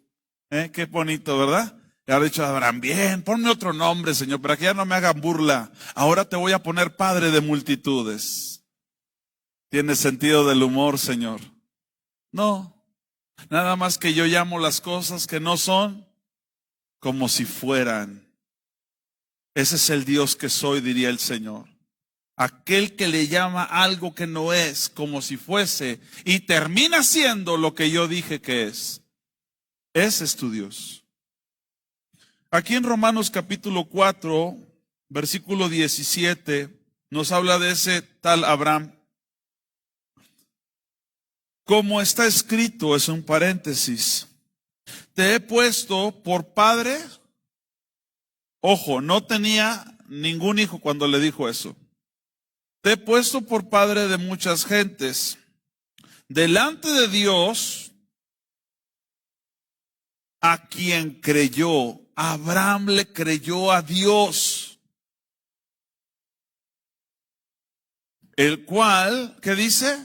Qué bonito, ¿verdad? Y ahora ha dicho Abraham, bien, ponme otro nombre, Señor, para que ya no me hagan burla. Ahora te voy a poner Padre de multitudes. ¿Tiene sentido del humor, Señor? No. Nada más que yo llamo las cosas que no son como si fueran. Ese es el Dios que soy, diría el Señor. Aquel que le llama algo que no es como si fuese y termina siendo lo que yo dije que es. Ese es tu Dios. Aquí en Romanos capítulo 4, versículo 17, nos habla de ese tal Abraham. Como está escrito, es un paréntesis, te he puesto por padre. Ojo, no tenía ningún hijo cuando le dijo eso. Te he puesto por padre de muchas gentes. Delante de Dios, a quien creyó. Abraham le creyó a Dios. El cual, ¿qué dice?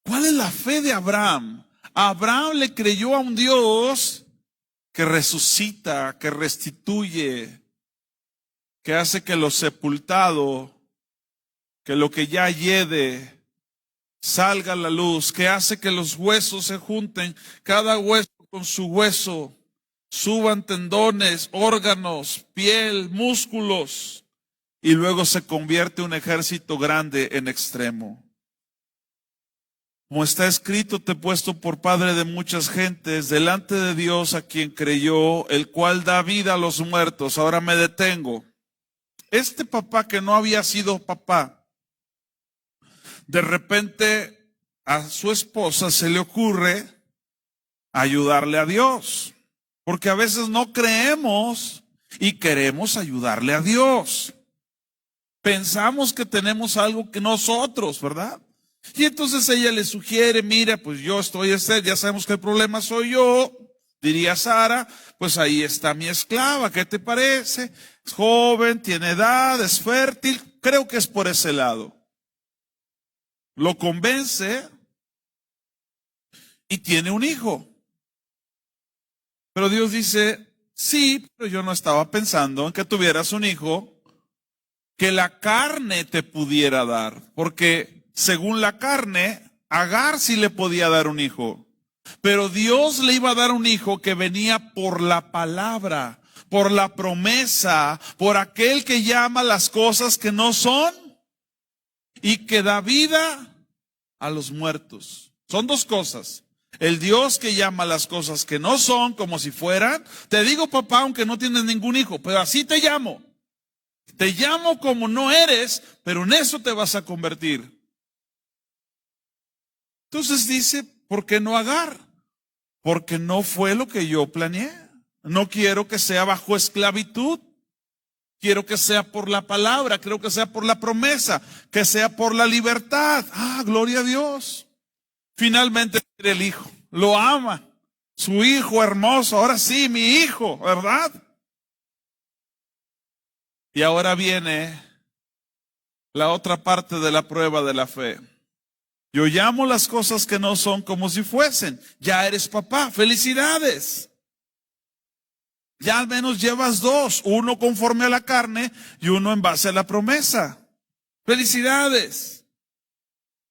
¿Cuál es la fe de Abraham? Abraham le creyó a un Dios que resucita, que restituye, que hace que lo sepultado, que lo que ya hiede, salga a la luz, que hace que los huesos se junten, cada hueso con su hueso, suban tendones, órganos, piel, músculos, y luego se convierte un ejército grande en extremo. Como está escrito, te he puesto por padre de muchas gentes, delante de Dios a quien creyó, el cual da vida a los muertos. Ahora me detengo. Este papá que no había sido papá, de repente a su esposa se le ocurre ayudarle a Dios. Porque a veces no creemos y queremos ayudarle a Dios. Pensamos que tenemos algo que nosotros, ¿verdad? Y entonces ella le sugiere, mira, pues yo estoy ya sabemos que el problema soy yo, diría Sara, pues ahí está mi esclava, ¿qué te parece? Es joven, tiene edad, es fértil, creo que es por ese lado. Lo convence y tiene un hijo. Pero Dios dice, sí, pero yo no estaba pensando en que tuvieras un hijo que la carne te pudiera dar, porque según la carne, Agar sí le podía dar un hijo, pero Dios le iba a dar un hijo que venía por la palabra, por la promesa, por aquel que llama las cosas que no son y que da vida a los muertos. Son dos cosas. El Dios que llama las cosas que no son como si fueran. Te digo, papá, aunque no tienes ningún hijo, pero así te llamo. Te llamo como no eres, pero en eso te vas a convertir. Entonces dice, ¿por qué no Agar? Porque no fue lo que yo planeé. No quiero que sea bajo esclavitud. Quiero que sea por la palabra, quiero que sea por la promesa, que sea por la libertad. Ah, gloria a Dios. Finalmente el hijo, lo ama. Su hijo hermoso, ahora sí, mi hijo, ¿verdad? Y ahora viene la otra parte de la prueba de la fe. Yo llamo las cosas que no son como si fuesen. Ya eres papá, felicidades. Ya al menos llevas dos, uno conforme a la carne y uno en base a la promesa. Felicidades.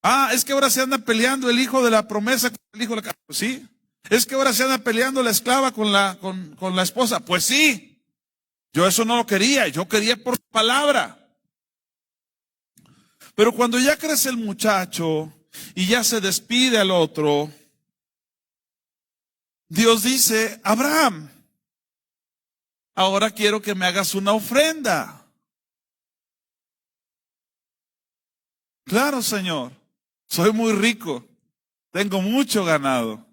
Ah, es que ahora se anda peleando el hijo de la promesa con el hijo de la carne. Pues sí. Es que ahora se anda peleando la esclava con la esposa. Pues sí. Yo eso no lo quería, yo quería por palabra. Pero cuando ya crece el muchacho y ya se despide al otro, Dios dice, Abraham, ahora quiero que me hagas una ofrenda. Claro, Señor, soy muy rico, tengo mucho ganado.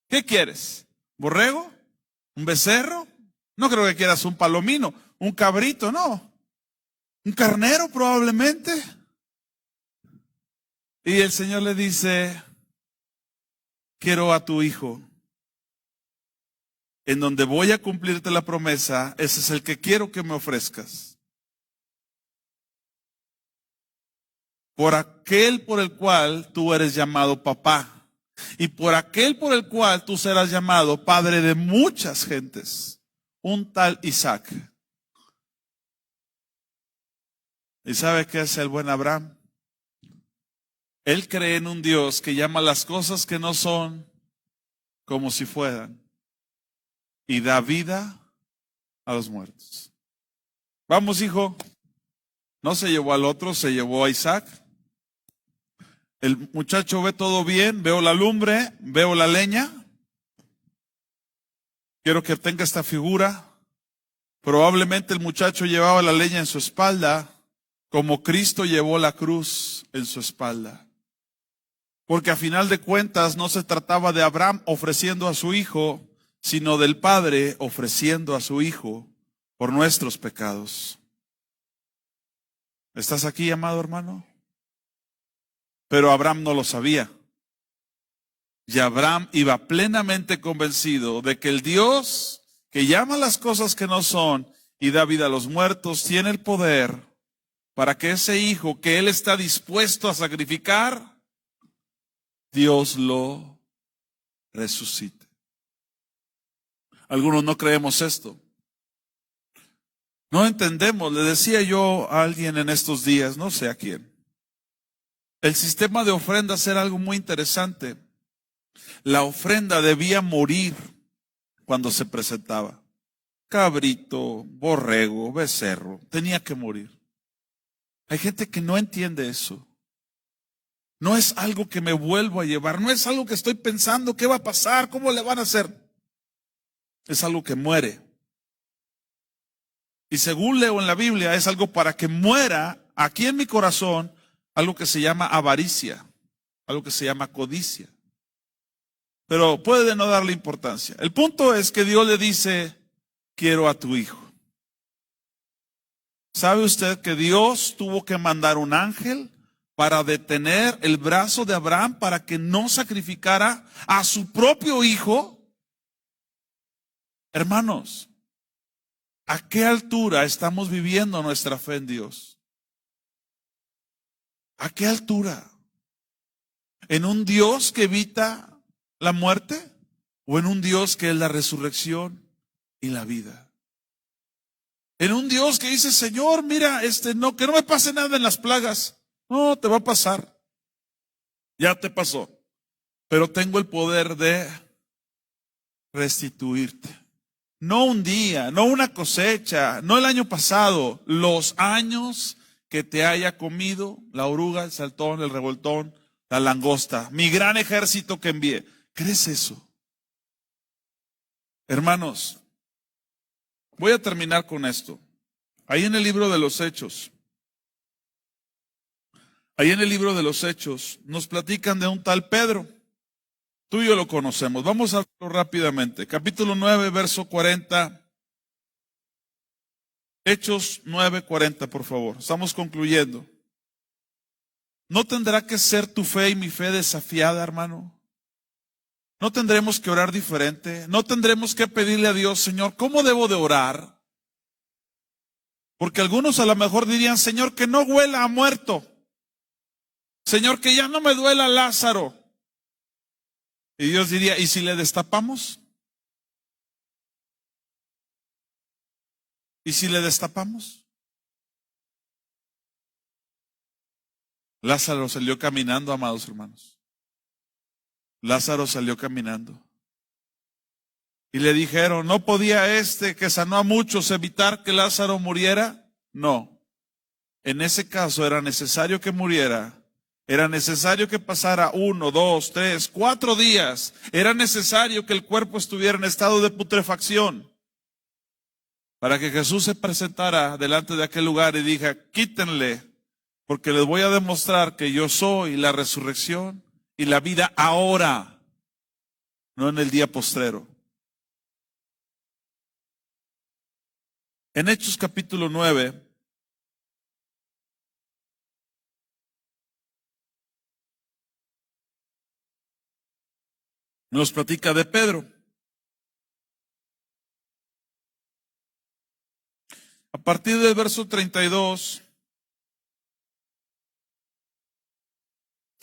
¿Qué quieres? ¿Borrego? ¿Un becerro? No creo que quieras un palomino, un cabrito, no. ¿Un carnero probablemente? Y el Señor le dice, quiero a tu hijo. En donde voy a cumplirte la promesa, ese es el que quiero que me ofrezcas. Por aquel por el cual tú eres llamado papá. Y por aquel por el cual tú serás llamado padre de muchas gentes. Un tal Isaac. ¿Y sabe qué es el buen Abraham? Él cree en un Dios que llama las cosas que no son como si fueran y da vida a los muertos. Vamos, hijo. No se llevó al otro, se llevó a Isaac. El muchacho ve todo bien, veo la lumbre, veo la leña. Quiero que tenga esta figura. Probablemente el muchacho llevaba la leña en su espalda, como Cristo llevó la cruz en su espalda. Porque a final de cuentas no se trataba de Abraham ofreciendo a su hijo, sino del Padre ofreciendo a su hijo por nuestros pecados. ¿Estás aquí, amado hermano? Pero Abraham no lo sabía. Y Abraham iba plenamente convencido de que el Dios que llama las cosas que no son y da vida a los muertos tiene el poder para que ese hijo que él está dispuesto a sacrificar, Dios lo resucite. Algunos no creemos esto. No entendemos. Le decía yo a alguien en estos días, no sé a quién. El sistema de ofrendas era algo muy interesante. La ofrenda debía morir cuando se presentaba. Cabrito, borrego, becerro, tenía que morir. Hay gente que no entiende eso. No es algo que me vuelvo a llevar, no es algo que estoy pensando, ¿qué va a pasar? ¿Cómo le van a hacer? Es algo que muere. Y según leo en la Biblia, es algo para que muera aquí en mi corazón, algo que se llama avaricia, algo que se llama codicia. Pero puede no darle importancia. El punto es que Dios le dice, quiero a tu hijo. ¿Sabe usted que Dios tuvo que mandar un ángel para detener el brazo de Abraham para que no sacrificara a su propio hijo? Hermanos, ¿a qué altura estamos viviendo nuestra fe en Dios? ¿A qué altura? ¿En un Dios que evita la muerte o en un Dios que es la resurrección y la vida? En un Dios que dice, Señor, mira, que no me pase nada en las plagas. No, te va a pasar. Ya te pasó. Pero tengo el poder de restituirte. No un día, no una cosecha, no el año pasado, los años que te haya comido la oruga, el saltón, el revoltón, la langosta, mi gran ejército que envié. ¿Crees eso? Hermanos, voy a terminar con esto. Ahí en el libro de los Hechos, nos platican de un tal Pedro. Tú y yo lo conocemos. Vamos a verlo rápidamente. Capítulo 9, verso 40. Hechos 9, 40, por favor. Estamos concluyendo. ¿No tendrá que ser tu fe y mi fe desafiada, hermano? ¿No tendremos que orar diferente? ¿No tendremos que pedirle a Dios, Señor, cómo debo de orar? Porque algunos a lo mejor dirían, Señor, que no huela a muerto. Señor, que ya no me duela Lázaro. Y Dios diría, ¿y si le destapamos? ¿Y si le destapamos? Lázaro salió caminando, amados hermanos. Lázaro salió caminando. Y le dijeron, ¿no podía que sanó a muchos evitar que Lázaro muriera? No. En ese caso era necesario que muriera. Era necesario que pasara 1, 2, 3, 4 días. Era necesario que el cuerpo estuviera en estado de putrefacción para que Jesús se presentara delante de aquel lugar y diga, quítenle, porque les voy a demostrar que yo soy la resurrección y la vida ahora, no en el día postrero. En Hechos capítulo 9, nos platica de Pedro. A partir del verso 32,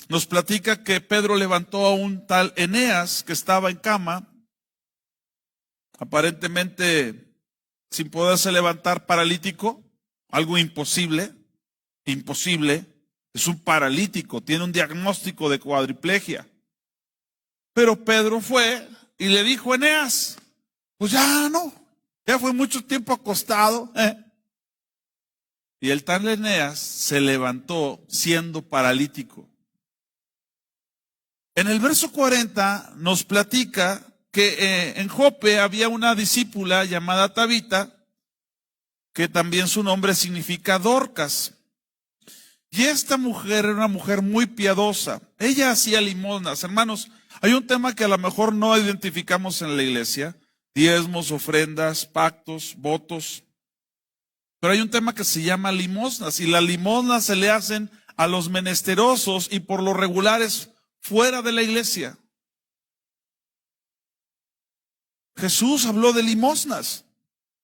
nos platica que Pedro levantó a un tal Eneas que estaba en cama, aparentemente sin poderse levantar, paralítico, algo imposible. Es un paralítico, tiene un diagnóstico de cuadriplegia. Pero Pedro fue y le dijo a Eneas, pues ya no, ya fue mucho tiempo acostado. Y el tal Eneas se levantó siendo paralítico. En el verso 40 nos platica que en Jope había una discípula llamada Tabita, que también su nombre significa Dorcas. Y esta mujer era una mujer muy piadosa. Ella hacía limosnas. Hermanos, hay un tema que a lo mejor no identificamos en la iglesia: diezmos, ofrendas, pactos, votos. Pero hay un tema que se llama limosnas, y las limosnas se le hacen a los menesterosos y por lo regular es fuera de la iglesia. Jesús habló de limosnas.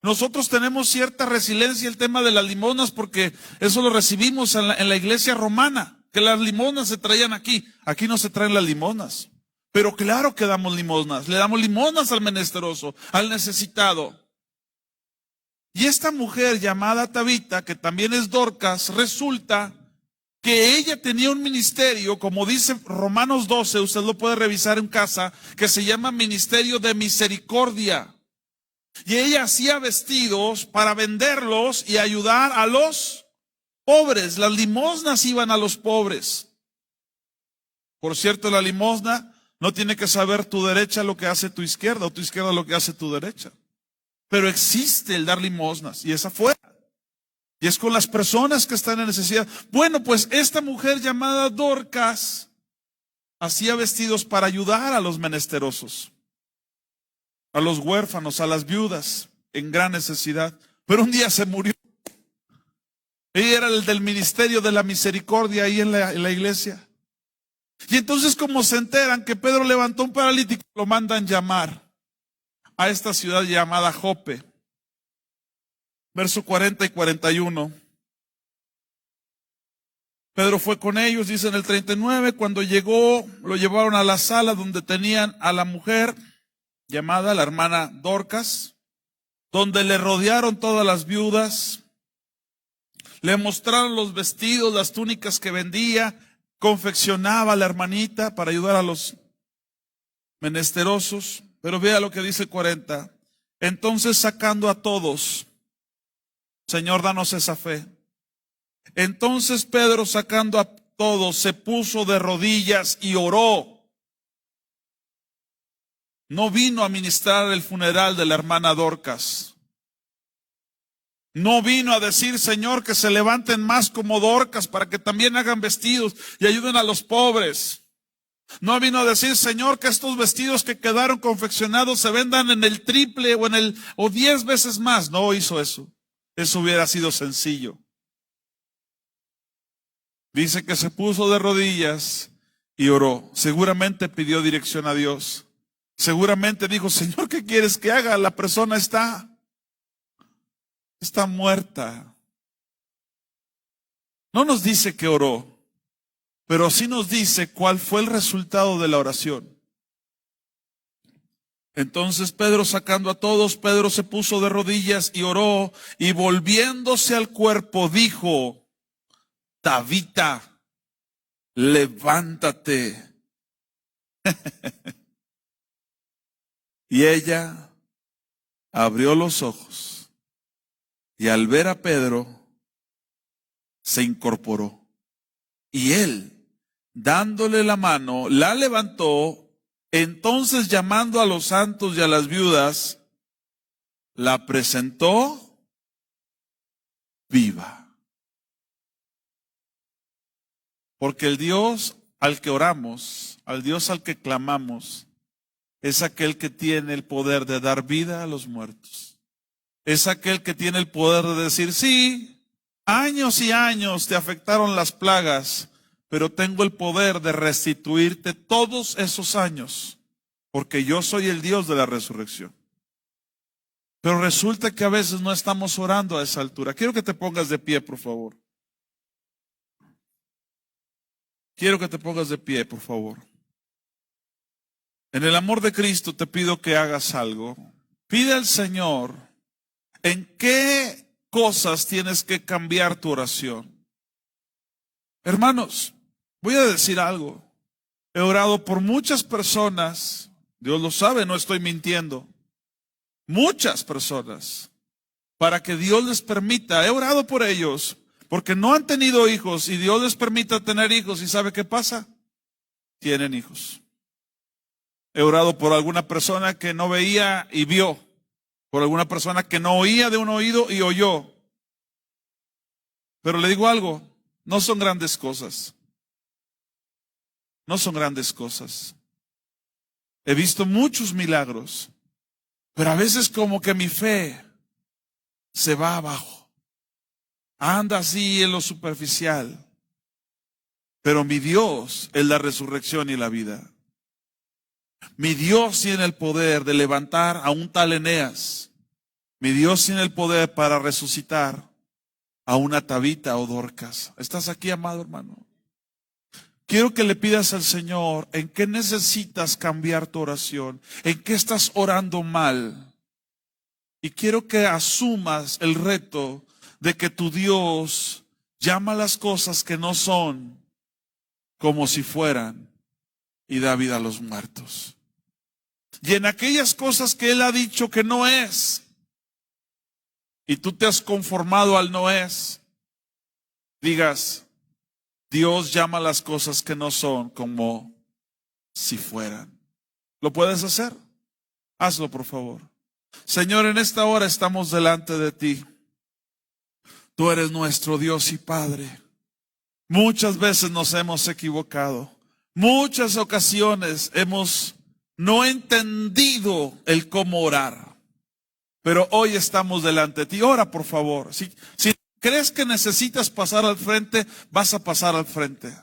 Nosotros tenemos cierta resiliencia al tema de las limosnas porque eso lo recibimos en la iglesia romana, que las limosnas se traían aquí. Aquí no se traen las limosnas. Pero claro que damos limosnas. Le damos limosnas al menesteroso, al necesitado. Y esta mujer llamada Tabita, que también es Dorcas, resulta que ella tenía un ministerio, como dice Romanos 12, usted lo puede revisar en casa, que se llama Ministerio de Misericordia. Y ella hacía vestidos para venderlos y ayudar a los pobres. Las limosnas iban a los pobres. Por cierto, la limosna no tiene que saber tu derecha lo que hace tu izquierda o tu izquierda lo que hace tu derecha. Pero existe el dar limosnas y es afuera. Y es con las personas que están en necesidad. Bueno, pues esta mujer llamada Dorcas hacía vestidos para ayudar a los menesterosos, a los huérfanos, a las viudas en gran necesidad. Pero un día se murió. Ella era el del ministerio de la misericordia ahí en la iglesia. Y entonces, como se enteran que Pedro levantó un paralítico, lo mandan llamar a esta ciudad llamada Jope. Verso 40 y 41. Pedro fue con ellos, dice en el 39, cuando llegó, lo llevaron a la sala donde tenían a la mujer llamada la hermana Dorcas, donde le rodearon todas las viudas, le mostraron los vestidos, las túnicas que vendía, confeccionaba la hermanita para ayudar a los menesterosos. Pero vea lo que dice 40. Entonces, sacando a todos, Señor, danos esa fe. Entonces Pedro, sacando a todos, se puso de rodillas y oró. No vino a ministrar el funeral de la hermana Dorcas. No vino a decir, Señor, que se levanten más como Dorcas para que también hagan vestidos y ayuden a los pobres. No vino a decir, Señor, que estos vestidos que quedaron confeccionados se vendan en el triple o 10 veces más. No hizo eso. Eso hubiera sido sencillo. Dice que se puso de rodillas y oró. Seguramente pidió dirección a Dios. Seguramente dijo, Señor, ¿qué quieres que haga? La persona está muerta. No nos dice que oró, pero sí nos dice cuál fue el resultado de la oración. Entonces Pedro, sacando a todos, Pedro se puso de rodillas y oró, y volviéndose al cuerpo dijo, Tabita, levántate. Y ella abrió los ojos y al ver a Pedro se incorporó. Y él, dándole la mano, la levantó. Entonces, llamando a los santos y a las viudas, la presentó viva. Porque el Dios al que oramos, al Dios al que clamamos, es aquel que tiene el poder de dar vida a los muertos. Es aquel que tiene el poder de decir, sí, años y años te afectaron las plagas, pero tengo el poder de restituirte todos esos años, porque yo soy el Dios de la resurrección. Pero resulta que a veces no estamos orando a esa altura. Quiero que te pongas de pie, por favor. Quiero que te pongas de pie, por favor. En el amor de Cristo te pido que hagas algo. Pide al Señor en qué cosas tienes que cambiar tu oración. Hermanos, voy a decir algo. He orado por muchas personas, Dios lo sabe, no estoy mintiendo. Muchas personas, para que Dios les permita. He orado por ellos, porque no han tenido hijos, y Dios les permita tener hijos, ¿y sabe qué pasa? Tienen hijos. He orado por alguna persona que no veía y vio, por alguna persona que no oía de un oído y oyó. Pero le digo algo, no son grandes cosas. No son grandes cosas. He visto muchos milagros, pero a veces como que mi fe se va abajo. Anda así en lo superficial. Pero mi Dios es la resurrección y la vida. Mi Dios tiene el poder de levantar a un tal Eneas. Mi Dios tiene el poder para resucitar a una Tabita o Dorcas. ¿Estás aquí, amado hermano? Quiero que le pidas al Señor en qué necesitas cambiar tu oración, en qué estás orando mal. Y quiero que asumas el reto de que tu Dios llama las cosas que no son como si fueran y da vida a los muertos. Y en aquellas cosas que Él ha dicho que no es, y tú te has conformado al no es, digas, Dios llama las cosas que no son como si fueran. ¿Lo puedes hacer? Hazlo, por favor. Señor, en esta hora estamos delante de ti. Tú eres nuestro Dios y Padre. Muchas veces nos hemos equivocado. Muchas ocasiones hemos no entendido el cómo orar. Pero hoy estamos delante de ti. Ora, por favor. Si crees que necesitas pasar al frente, vas a pasar al frente.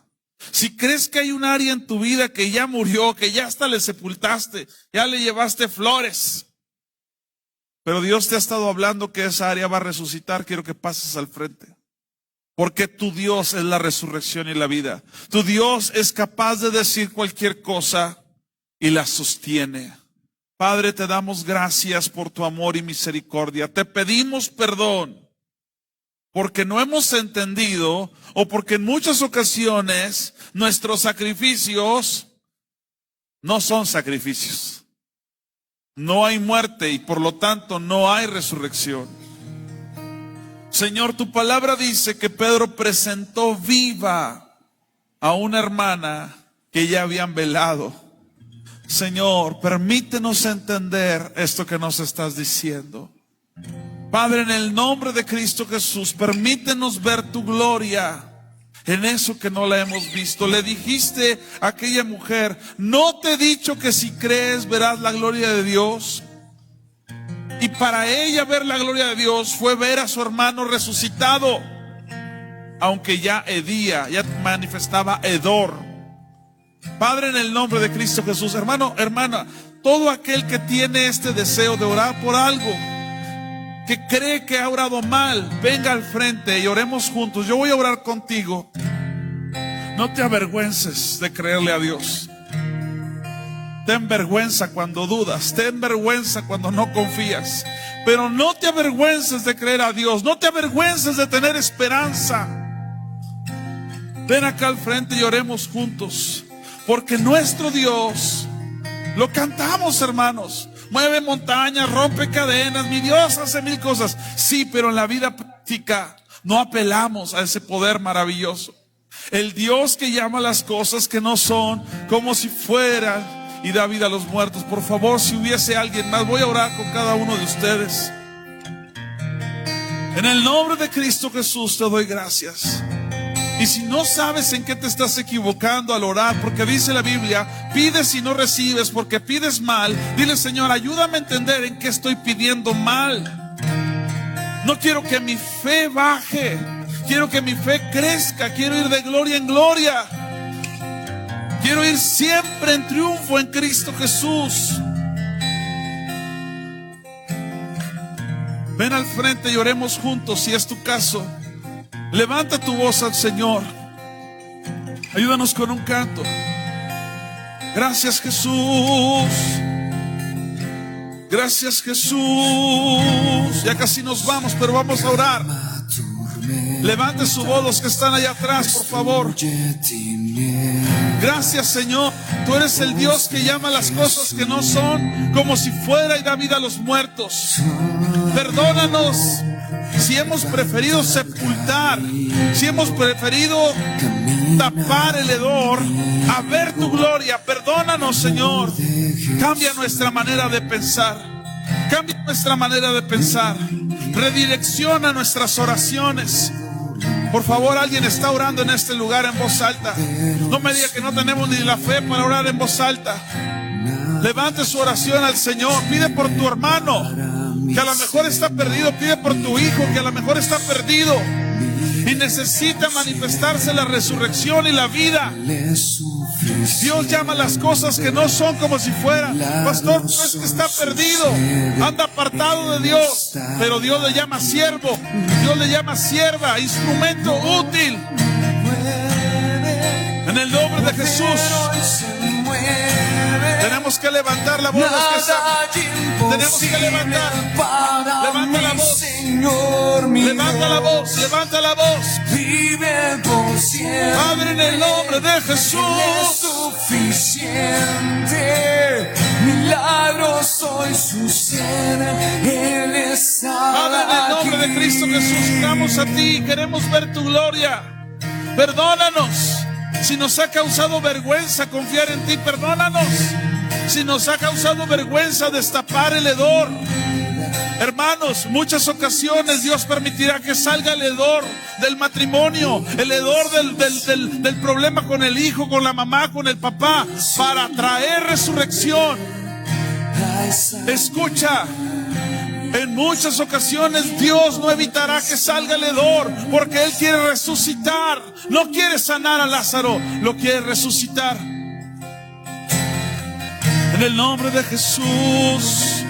Si crees que hay un área en tu vida que ya murió, que ya hasta le sepultaste, ya le llevaste flores, pero Dios te ha estado hablando que esa área va a resucitar, quiero que pases al frente. Porque tu Dios es la resurrección y la vida. Tu Dios es capaz de decir cualquier cosa y la sostiene. Padre, te damos gracias por tu amor y misericordia. Te pedimos perdón porque no hemos entendido o porque en muchas ocasiones nuestros sacrificios no son sacrificios. No hay muerte y por lo tanto no hay resurrección. Señor, tu palabra dice que Pedro presentó viva a una hermana que ya habían velado. Señor, permítenos entender esto que nos estás diciendo. Padre, en el nombre de Cristo Jesús, permítenos ver tu gloria en eso que no la hemos visto. Le dijiste a aquella mujer, ¿no te he dicho que si crees verás la gloria de Dios? Y para ella ver la gloria de Dios fue ver a su hermano resucitado, aunque ya hedía, ya manifestaba hedor. Padre, en el nombre de Cristo Jesús, hermano, hermana, todo aquel que tiene este deseo de orar por algo, que cree que ha orado mal, venga al frente y oremos juntos. Yo voy a orar contigo. No te avergüences de creerle a Dios. Ten vergüenza cuando dudas, ten vergüenza cuando no confías, pero no te avergüences de creer a Dios, no te avergüences de tener esperanza. Ven acá al frente y oremos juntos, porque nuestro Dios, lo cantamos, hermanos, mueve montañas, rompe cadenas, mi Dios hace mil cosas. Sí, pero en la vida práctica no apelamos a ese poder maravilloso. El Dios que llama las cosas que no son como si fueran y da vida a los muertos. Por favor, si hubiese alguien más, voy a orar con cada uno de ustedes. En el nombre de Cristo Jesús te doy gracias. Y si no sabes en qué te estás equivocando al orar, porque dice la Biblia, pides y no recibes porque pides mal, dile, Señor, ayúdame a entender en qué estoy pidiendo mal. No quiero que mi fe baje, quiero que mi fe crezca, quiero ir de gloria en gloria. Quiero ir siempre en triunfo en Cristo Jesús. Ven al frente y oremos juntos si es tu caso. Levanta tu voz al Señor. Ayúdanos con un canto. Gracias, Jesús. Gracias, Jesús. Ya casi nos vamos, pero vamos a orar. Levante su voz los que están allá atrás, por favor. Gracias, Señor. Tú eres el Dios que llama las cosas que no son como si fuera y da vida a los muertos. Perdónanos si hemos preferido sepultar, si hemos preferido tapar el hedor a ver tu gloria. Perdónanos, Señor. Cambia nuestra manera de pensar. Cambia nuestra manera de pensar. Redirecciona nuestras oraciones. Por favor, alguien está orando en este lugar en voz alta. No me diga que no tenemos ni la fe para orar en voz alta. Levante su oración al Señor. Pide por tu hermano, que a lo mejor está perdido. Pide por tu hijo, que a lo mejor está perdido y necesita manifestarse la resurrección y la vida. Dios llama las cosas que no son como si fueran. Pastor, no es que está perdido, anda apartado de Dios, pero Dios le llama siervo, Dios le llama sierva, instrumento útil. En el nombre de Jesús tenemos que levantar la voz, los que están. Tenemos que levantar. Levanta la voz. Levanta la voz. Levanta la voz. Vive por siempre. Padre, en el nombre de Jesús. Suficiente. Milagros soy su ser. Él está. Padre, en el nombre de Cristo Jesús, clamo a ti. Queremos ver tu gloria. Perdónanos si nos ha causado vergüenza confiar en ti. Perdónanos si nos ha causado vergüenza destapar el hedor. Hermanos, muchas ocasiones Dios permitirá que salga el hedor del matrimonio, el hedor del problema con el hijo, con la mamá, con el papá, para traer resurrección. Escucha, en muchas ocasiones Dios no evitará que salga el hedor, porque Él quiere resucitar. No quiere sanar a Lázaro, lo quiere resucitar. En el nombre de Jesús,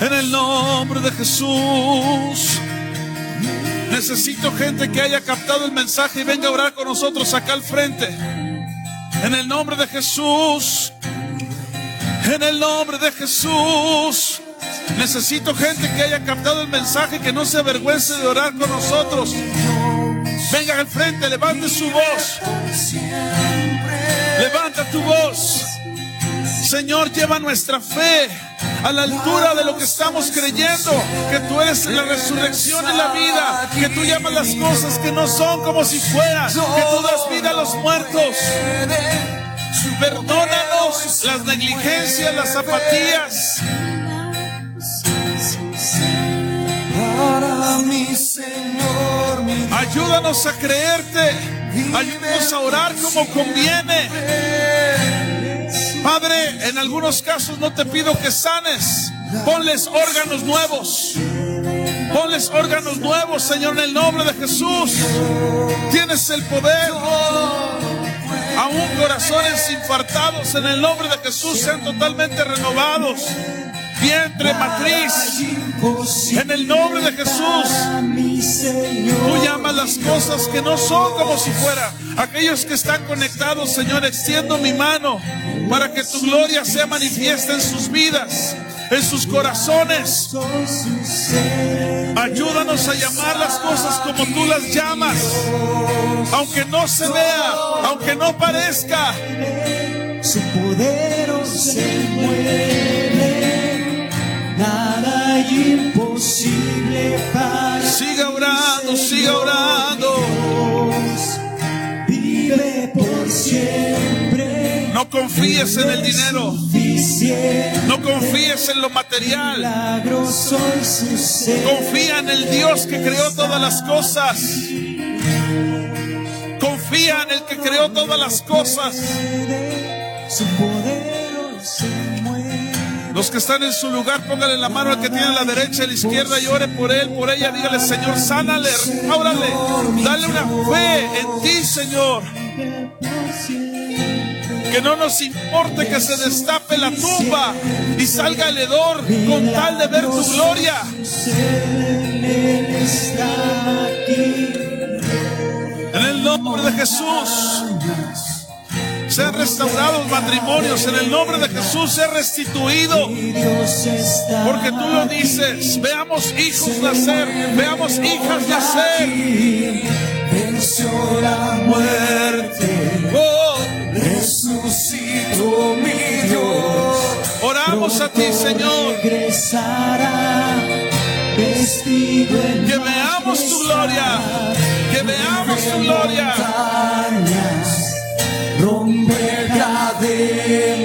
en el nombre de Jesús. Necesito gente que haya captado el mensaje y venga a orar con nosotros acá al frente. En el nombre de Jesús, en el nombre de Jesús. Necesito gente que haya captado el mensaje y que no se avergüence de orar con nosotros. Venga al frente, levante su voz. Levanta tu voz. Señor, lleva nuestra fe a la altura de lo que estamos creyendo, que tú eres la resurrección y la vida, que tú llamas las cosas que no son como si fueran, que tú das vida a los muertos. Perdónanos las negligencias, las apatías. Para mi Señor, mi ayúdanos a creerte, ayúdanos a orar como conviene. Padre, en algunos casos no te pido que sanes, ponles órganos nuevos. Ponles órganos nuevos, Señor, en el nombre de Jesús. Tienes el poder. Aún corazones infartados, en el nombre de Jesús, sean totalmente renovados. Vientre, matriz, en el nombre de Jesús. Tú llamas las cosas que no son como si fuera. Aquellos que están conectados, Señor, extiendo mi mano para que tu gloria sea manifiesta en sus vidas, en sus corazones. Ayúdanos a llamar las cosas como tú las llamas, aunque no se vea, aunque no parezca. Su poder se mueve, nada hay imposible para siga orando, siga orando. Dios vive por siempre. No confíes en el dinero, no confíes en lo material. Confía en el Dios que creó todas las cosas. Confía en el que creó todas las cosas. Su poder se mueve. Los que están en su lugar, póngale la mano al que tiene a la derecha y a la izquierda y ore por él, por ella. Dígale: Señor, sánale, restaurale, dale una fe en ti, Señor. Que no nos importe que se destape la tumba y salga el hedor con tal de ver tu gloria. En el nombre de Jesús. Sean restaurados matrimonios en el nombre de Jesús. Sea restituido. Porque tú lo dices. Veamos hijos nacer. Veamos hijas nacer. Venció la muerte. Oh, Resucitó mi Dios. oramos a ti, Señor. Regresará vestido en Que veamos tu gloria. Que veamos tu gloria. montañas, rompe cadenas.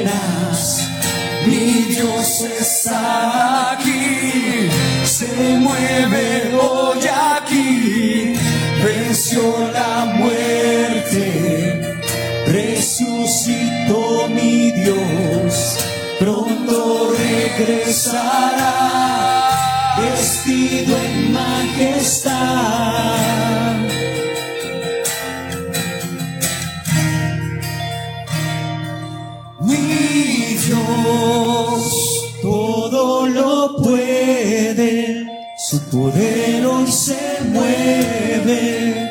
Mi Dios está aquí. Se mueve hoy aquí. Venció la muerte. Resucitó mi Dios. Pronto regresará vestido en majestad. Mi Dios todo lo puede, su poder hoy se mueve.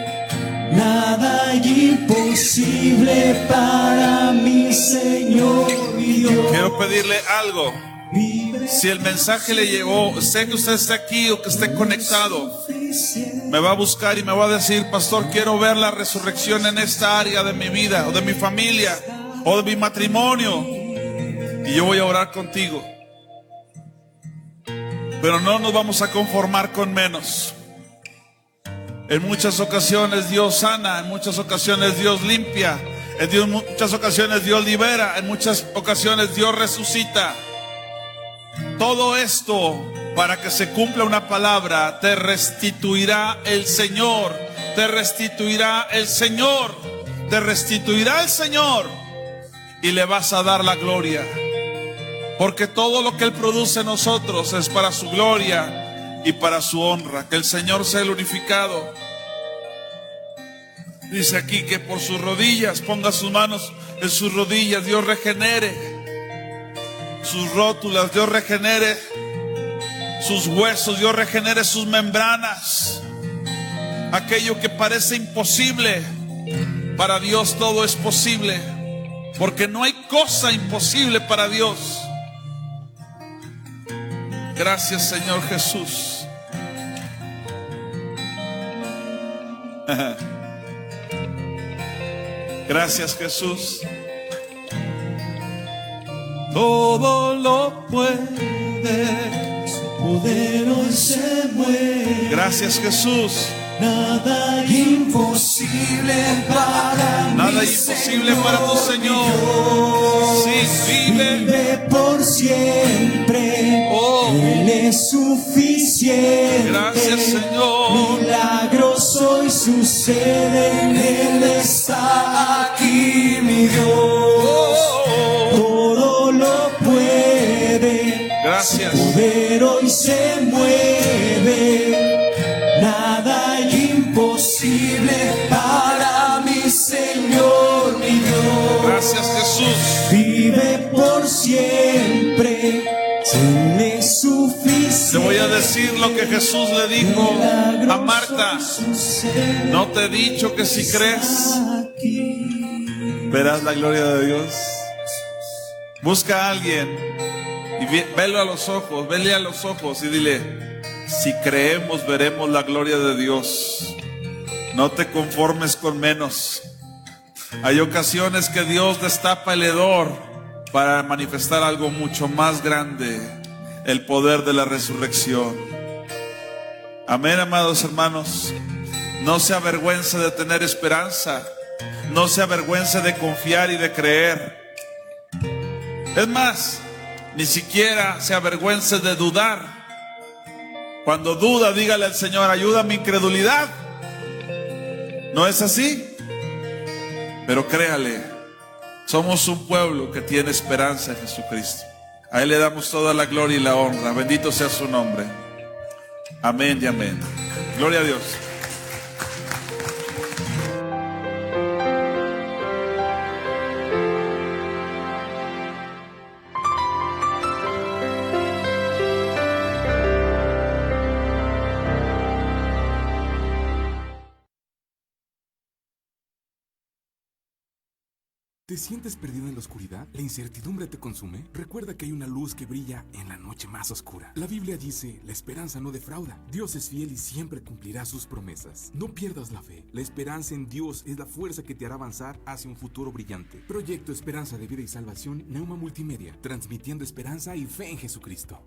Nada imposible para mi Señor y Dios. Quiero pedirle algo. Si el mensaje le llegó, sé que usted está aquí o que esté conectado, me va a buscar y me va a decir: pastor, quiero ver la resurrección en esta área de mi vida, o de mi familia, o de mi matrimonio, y yo voy a orar contigo. Pero no nos vamos a conformar con menos. En muchas ocasiones Dios sana, en muchas ocasiones Dios limpia, en muchas ocasiones Dios libera, en muchas ocasiones Dios resucita. Todo esto para que se cumpla una palabra: te restituirá el Señor, te restituirá el Señor, te restituirá el Señor, y le vas a dar la gloria. Porque todo lo que Él produce en nosotros es para su gloria y para su honra. Que el Señor sea glorificado. Dice aquí que por sus rodillas, ponga sus manos en sus rodillas, Dios regenere sus rótulas, Dios regenere sus huesos, Dios regenere sus membranas. Aquello que parece imposible, para Dios todo es posible, porque no hay cosa imposible para Dios. Gracias, Señor Jesús. Gracias, Jesús. Todo lo puede, Su poder hoy se mueve. gracias, Jesús. Nada imposible para mí. Nada imposible para tu Señor. Sí, vive. Vive por siempre. Oh. Él es suficiente. Gracias, Señor. Milagros hoy suceden. Él está aquí, mi Dios. Oh. Todo lo puede. Gracias. Poder hoy se mueve. Nada imposible para mi Señor, mi Dios. Gracias, Jesús. Vive por siempre, Él es suficiente. Te voy a decir lo que Jesús le dijo a Marta: no te he dicho que si crees verás la gloria de Dios. Busca a alguien y velo a los ojos, vele a los ojos y dile: si creemos veremos la gloria de Dios. No te conformes con menos. Hay ocasiones que Dios destapa el hedor para manifestar algo mucho más grande: el poder de la resurrección. Amén, amados hermanos. No se avergüence de tener esperanza. No se avergüence de confiar y de creer. Es más, ni siquiera se avergüence de dudar. Cuando duda, dígale al Señor: ayuda a mi incredulidad. ¿No es así? Pero créale, somos un pueblo que tiene esperanza en Jesucristo. A Él le damos toda la gloria y la honra. Bendito sea su nombre. Amén y amén. Gloria a Dios. ¿Te sientes perdido en la oscuridad? ¿La incertidumbre te consume? Recuerda que hay una luz que brilla en la noche más oscura. La Biblia dice, la esperanza no defrauda. Dios es fiel y siempre cumplirá sus promesas. No pierdas la fe. La esperanza en Dios es la fuerza que te hará avanzar hacia un futuro brillante. Proyecto Esperanza de Vida y Salvación, Neuma Multimedia, transmitiendo esperanza y fe en Jesucristo.